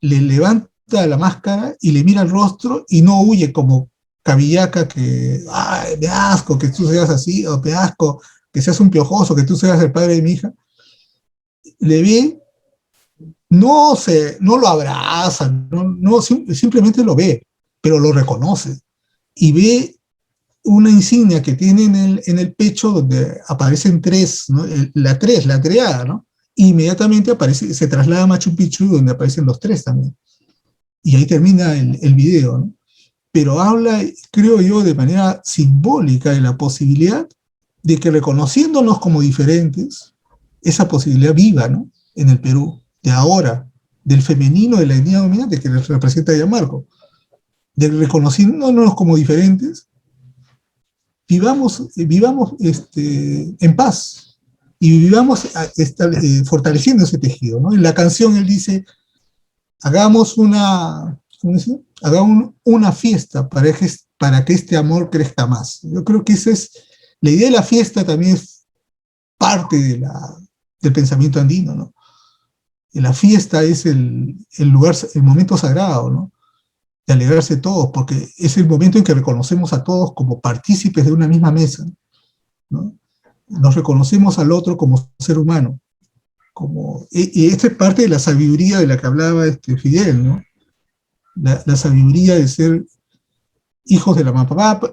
le levanta la máscara y le mira el rostro y no huye como Cabillaca que, ay, me asco que tú seas así, o me asco que seas un piojoso, que tú seas el padre de mi hija. Le ve, no lo abraza, simplemente lo ve, pero lo reconoce. Y ve una insignia que tiene en el pecho donde aparecen tres, ¿no? La triada, ¿no? Inmediatamente se traslada a Machu Picchu donde aparecen los tres también. Y ahí termina el video, ¿no? Pero habla, creo yo, de manera simbólica de la posibilidad de que reconociéndonos como diferentes, esa posibilidad viva, ¿no? En el Perú, de ahora, del femenino de la etnia dominante que representa Gianmarco, de reconociéndonos como diferentes, vivamos en paz y vivamos fortaleciendo ese tejido, ¿no? En la canción él dice, hagamos una fiesta para que este amor crezca más. Yo creo que esa es, la idea de la fiesta también es parte del pensamiento andino, ¿no? Y la fiesta es el lugar, el momento sagrado, ¿no? De alegrarse todos, porque es el momento en que reconocemos a todos como partícipes de una misma mesa, ¿no? Nos reconocemos al otro como ser humano. Y esta es parte de la sabiduría de la que hablaba Fidel, ¿no? La sabiduría de ser hijos de la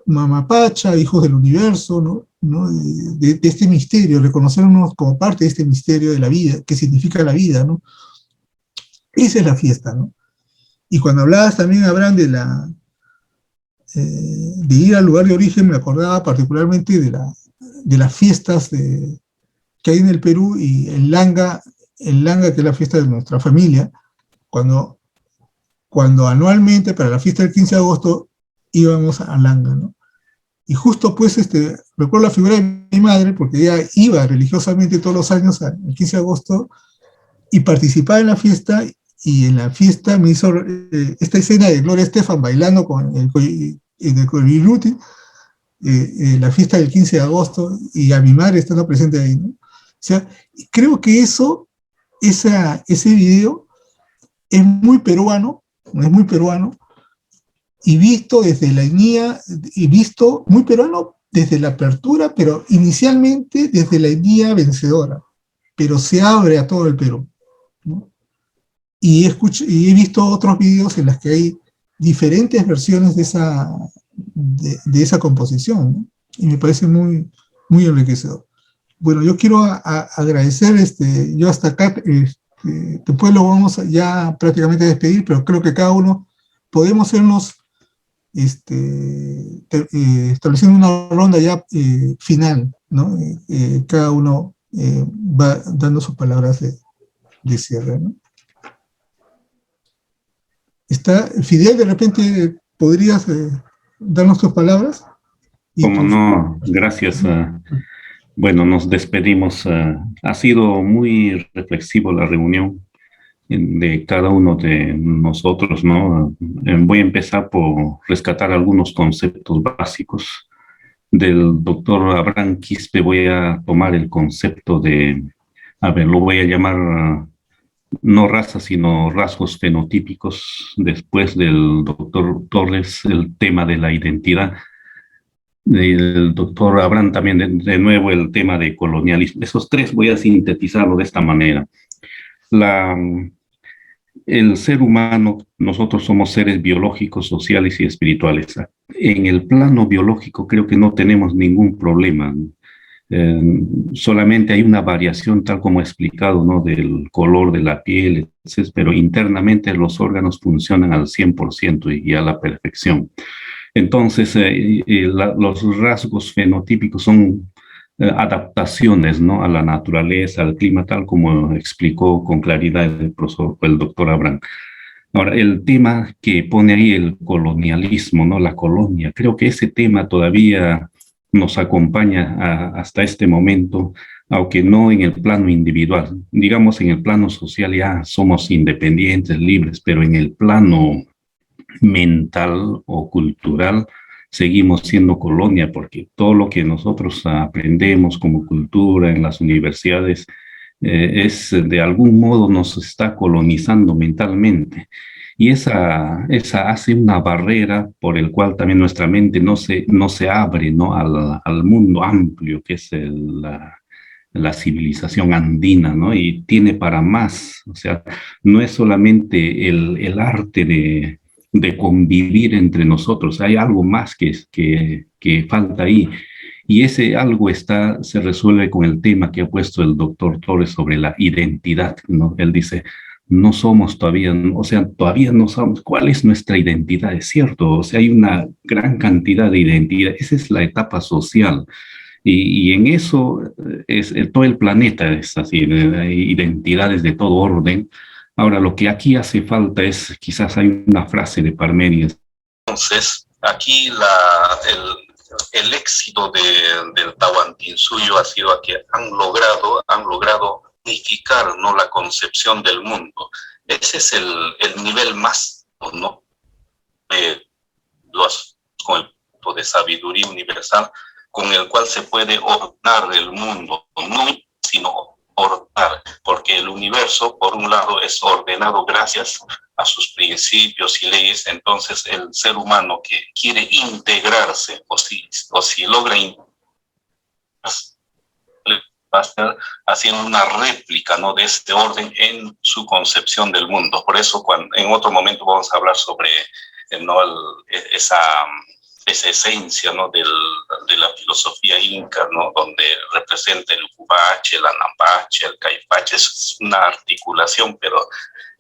Mamapacha, hijos del universo, ¿no? De este misterio, reconocernos como parte de este misterio de la vida, que significa la vida, ¿no? Esa es la fiesta, ¿no? Y cuando hablabas también, Abraham, de ir al lugar de origen, me acordaba particularmente de las fiestas que hay en el Perú, y el Langa, que es la fiesta de nuestra familia, cuando anualmente para la fiesta del 15 de agosto íbamos a Langa, ¿no? Y justo pues, recuerdo la figura de mi madre, porque ella iba religiosamente todos los años el 15 de agosto y participaba en la fiesta, y en la fiesta me hizo esta escena de Gloria Estefan bailando con el Coyiruti, la fiesta del 15 de agosto, y a mi madre estando presente ahí, ¿no? O sea, creo que ese video es muy peruano, y visto desde la etnia, y visto muy peruano desde la apertura, pero inicialmente desde la guía vencedora, pero se abre a todo el Perú, ¿no? Y he visto otros videos en los que hay diferentes versiones de esa composición, ¿no? Y me parece muy, muy enriquecedor. Bueno, yo quiero agradecer, yo hasta acá, después lo vamos ya prácticamente a despedir, pero creo que cada uno podemos irnos estableciendo una ronda ya final, ¿no? Cada uno va dando sus palabras de cierre, ¿no? Fidel, de repente, ¿podrías darnos tus palabras? Como no, gracias. Bueno, nos despedimos. Ha sido muy reflexivo la reunión de cada uno de nosotros, ¿no? Voy a empezar por rescatar algunos conceptos básicos. Del doctor Abraham Quispe voy a tomar el concepto lo voy a llamar no raza, sino rasgos fenotípicos. Después del doctor Torres, el tema de la identidad. Del doctor Abraham también, de nuevo, el tema de colonialismo. Esos tres voy a sintetizarlo de esta manera. El ser humano, nosotros somos seres biológicos, sociales y espirituales. En el plano biológico creo que no tenemos ningún problema. Solamente hay una variación, tal como he explicado, ¿no? Del color de la piel, etc., pero internamente los órganos funcionan al 100% y a la perfección. Entonces, los rasgos fenotípicos son adaptaciones, ¿no? A la naturaleza, al clima, tal como explicó con claridad el doctor Abraham. Ahora, el tema que pone ahí el colonialismo, ¿no? La colonia, creo que ese tema todavía nos acompaña hasta este momento, aunque no en el plano individual. Digamos, en el plano social ya somos independientes, libres, pero en el plano mental o cultural seguimos siendo colonia, porque todo lo que nosotros aprendemos como cultura en las universidades de algún modo nos está colonizando mentalmente. Y esa hace una barrera por el cual también nuestra mente no se abre, ¿no? al mundo amplio que es la civilización andina, ¿no? Y tiene para más. O sea, no es solamente el arte de convivir entre nosotros, hay algo más que falta ahí. Y ese algo se resuelve con el tema que ha puesto el doctor Torres sobre la identidad, ¿no? Él dice, no somos todavía, o sea, todavía no sabemos cuál es nuestra identidad, es cierto, o sea, hay una gran cantidad de identidad, esa es la etapa social, y en eso todo el planeta es así, hay identidades de todo orden. Ahora, lo que aquí hace falta es, quizás hay una frase de Parménides. Entonces, aquí el éxito del Tahuantinsuyo ha sido que han logrado unificar, ¿no? La concepción del mundo. Ese es el nivel más, ¿no? Con el punto de sabiduría universal con el cual se puede ordenar el mundo, no sino ordenar, porque el universo, por un lado, es ordenado gracias a sus principios y leyes. Entonces el ser humano que quiere integrarse, o si logra integrarse, va a estar haciendo una réplica, ¿no? De este orden en su concepción del mundo. Por eso en otro momento vamos a hablar sobre, ¿no? esa esencia, ¿no? de la filosofía inca, ¿no? Donde representa el Ubache, el Anambache, el Caipache. Es una articulación, pero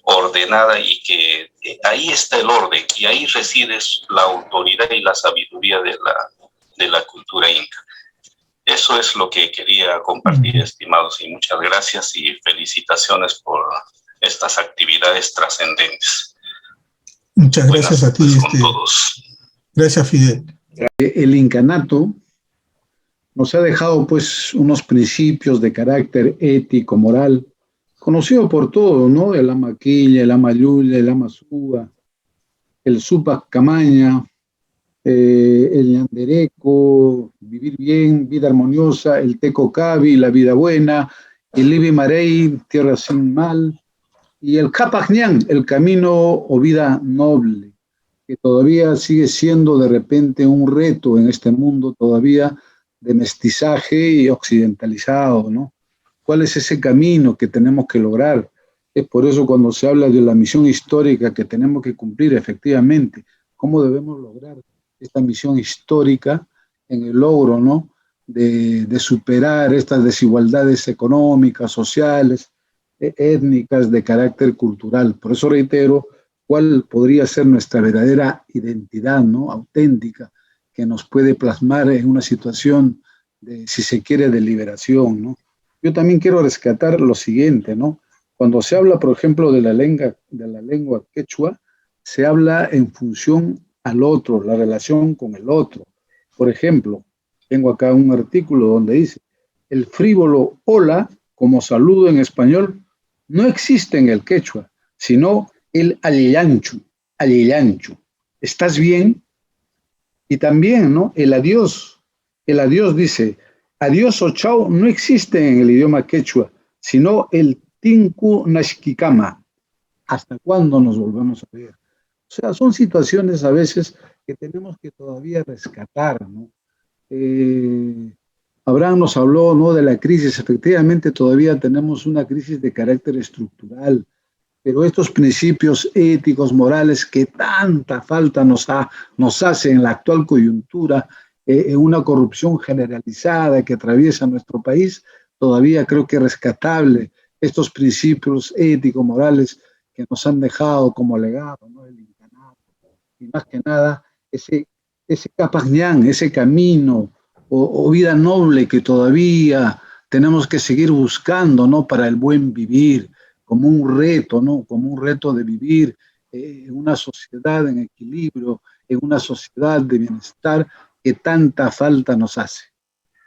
ordenada, y que ahí está el orden, y ahí reside la autoridad y la sabiduría de la cultura inca. Eso es lo que quería compartir, estimados, y muchas gracias y felicitaciones por estas actividades trascendentes. Muchas gracias a ti, con todos. Gracias, Fidel. El incanato nos ha dejado pues unos principios de carácter ético, moral, conocido por todos, ¿no? El Amaquilla, el Amayulla, el Amazúa, el Supac Camaña, el Ñandereco, vivir bien, vida armoniosa, el Teco Cabi, la vida buena, el Libi Marey, tierra sin mal, y el Capac Ñan, el camino o vida noble. que todavía sigue siendo de repente un reto en este mundo todavía de mestizaje y occidentalizado, ¿no? ¿Cuál es ese camino que tenemos que lograr? Es por eso cuando se habla de la misión histórica que tenemos que cumplir efectivamente, ¿cómo debemos lograr esta misión histórica en el logro, ¿no? de superar estas desigualdades económicas, sociales, étnicas, de carácter cultural? Por eso reitero, ¿cuál podría ser nuestra verdadera identidad, ¿no? Auténtica, que nos puede plasmar en una situación de, si se quiere, de liberación, ¿no? Yo también quiero rescatar lo siguiente, ¿no? Cuando se habla, por ejemplo, de la lengua quechua, se habla en función al otro, la relación con el otro. Por ejemplo, tengo acá un artículo donde dice, el frívolo hola, como saludo en español, no existe en el quechua, sino el alilanchu, alilanchu. ¿Estás bien? Y también, ¿no? El adiós dice, adiós o chao no existe en el idioma quechua, sino el tinku nashkikama. ¿Hasta cuándo nos volvemos a ver? O sea, son situaciones a veces que tenemos que todavía rescatar, ¿no? Eh, Abraham nos habló, ¿no? De la crisis. Efectivamente, todavía tenemos una crisis de carácter estructural, pero estos principios éticos, morales, que tanta falta nos hace en la actual coyuntura, en una corrupción generalizada que atraviesa nuestro país, todavía creo que es rescatable estos principios éticos, morales, que nos han dejado como legado, ¿no? El incanato, y más que nada, ese Capajñán, ese camino o vida noble que todavía tenemos que seguir buscando, ¿no? Para el buen vivir, como un reto, ¿no? Como un reto de vivir en una sociedad en equilibrio, en una sociedad de bienestar que tanta falta nos hace.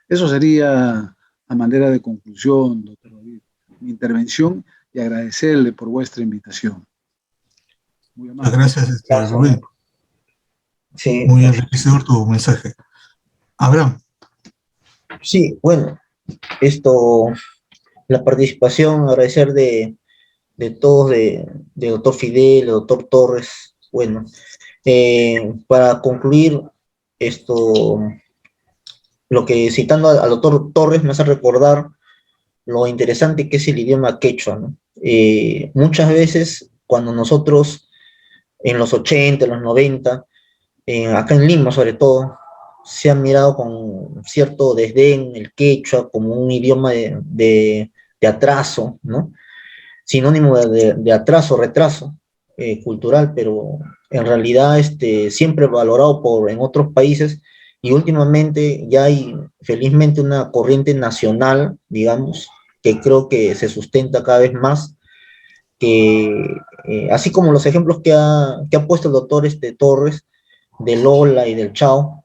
Eso sería a manera de conclusión, doctor David, mi intervención, y agradecerle por vuestra invitación. Muy amable. Gracias, Rubén. Sí, muy enriquecedor tu mensaje. Abraham. Sí, bueno, la participación, agradecer de todos, de doctor Fidel, de doctor Torres. Bueno, para concluir esto, lo que citando al doctor Torres me hace recordar lo interesante que es el idioma quechua, ¿no? Muchas veces cuando nosotros en los 80, en los 90, acá en Lima sobre todo, se ha mirado con cierto desdén el quechua como un idioma de atraso, ¿no? Sinónimo de atraso, retraso cultural, pero en realidad siempre valorado en otros países, y últimamente ya hay felizmente una corriente nacional, digamos, que creo que se sustenta cada vez más, que así como los ejemplos que ha puesto el doctor Torres, del hola y del chao,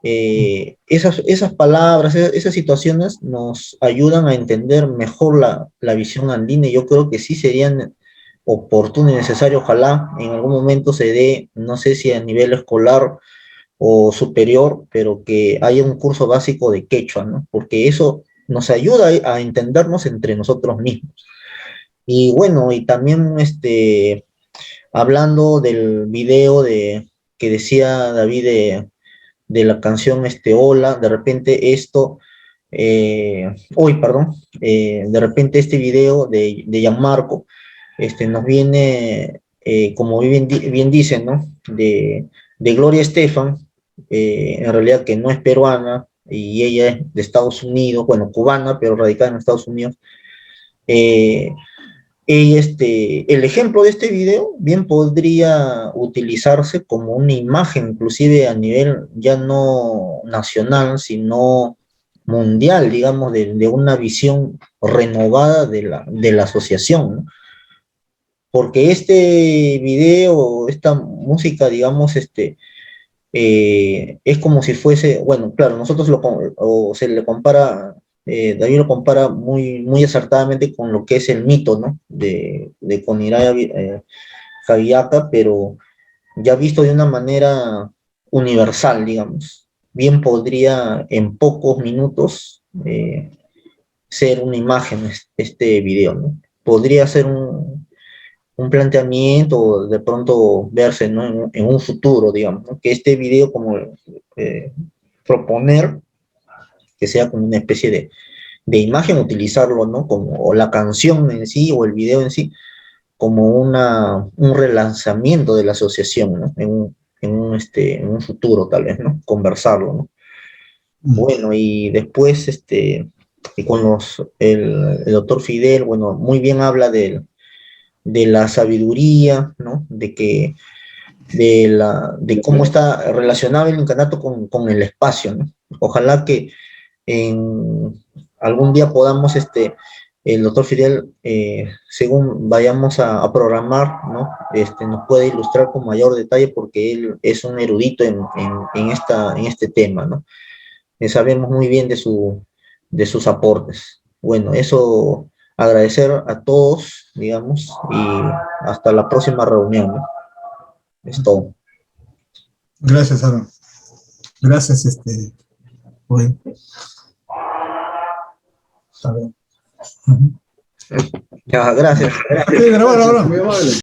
esas palabras, esas situaciones nos ayudan a entender mejor la visión andina, y yo creo que sí serían oportuno y necesario, ojalá en algún momento se dé, no sé si a nivel escolar o superior, pero que haya un curso básico de quechua, ¿no? Porque eso nos ayuda a entendernos entre nosotros mismos. Y bueno, y también hablando del video que decía David de la canción Hola, de repente de repente este video de Gianmarco nos viene, como bien dicen, ¿no? De Gloria Estefan, en realidad que no es peruana, y ella es de Estados Unidos, bueno, cubana, pero radicada en Estados Unidos. El ejemplo de este video bien podría utilizarse como una imagen, inclusive a nivel ya no nacional, sino mundial, digamos, de una visión renovada de la asociación, ¿no? Porque este video, esta música, digamos, es como si fuese, bueno, claro, o se le compara, David lo compara muy, muy acertadamente con lo que es el mito, ¿no? De Coniraya Javiaca, pero ya visto de una manera universal, digamos. Bien podría en pocos minutos ser una imagen este video, ¿no? Podría ser un planteamiento, de pronto verse, ¿no? en un futuro, digamos, ¿no? Que este video como proponer que sea como una especie de imagen, utilizarlo, ¿no? Como, o la canción en sí, o el video en sí, como un relanzamiento de la asociación, ¿no? En un futuro, tal vez, ¿no? Conversarlo, ¿no? Bueno, y después, y con el doctor Fidel, bueno, muy bien habla de la sabiduría, ¿no? De cómo está relacionado el incanato con el espacio, ¿no? Ojalá que algún día podamos, el doctor Fidel, según vayamos a programar, ¿no? Nos puede ilustrar con mayor detalle porque él es un erudito en este tema, ¿no? Sabemos muy bien de sus aportes. Bueno, eso, agradecer a todos, digamos, y hasta la próxima reunión, ¿no? Es todo. Gracias, Aaron. Gracias, Rubén. A ver. Ya, gracias. Sí, grabar, Aaron. Muy amable.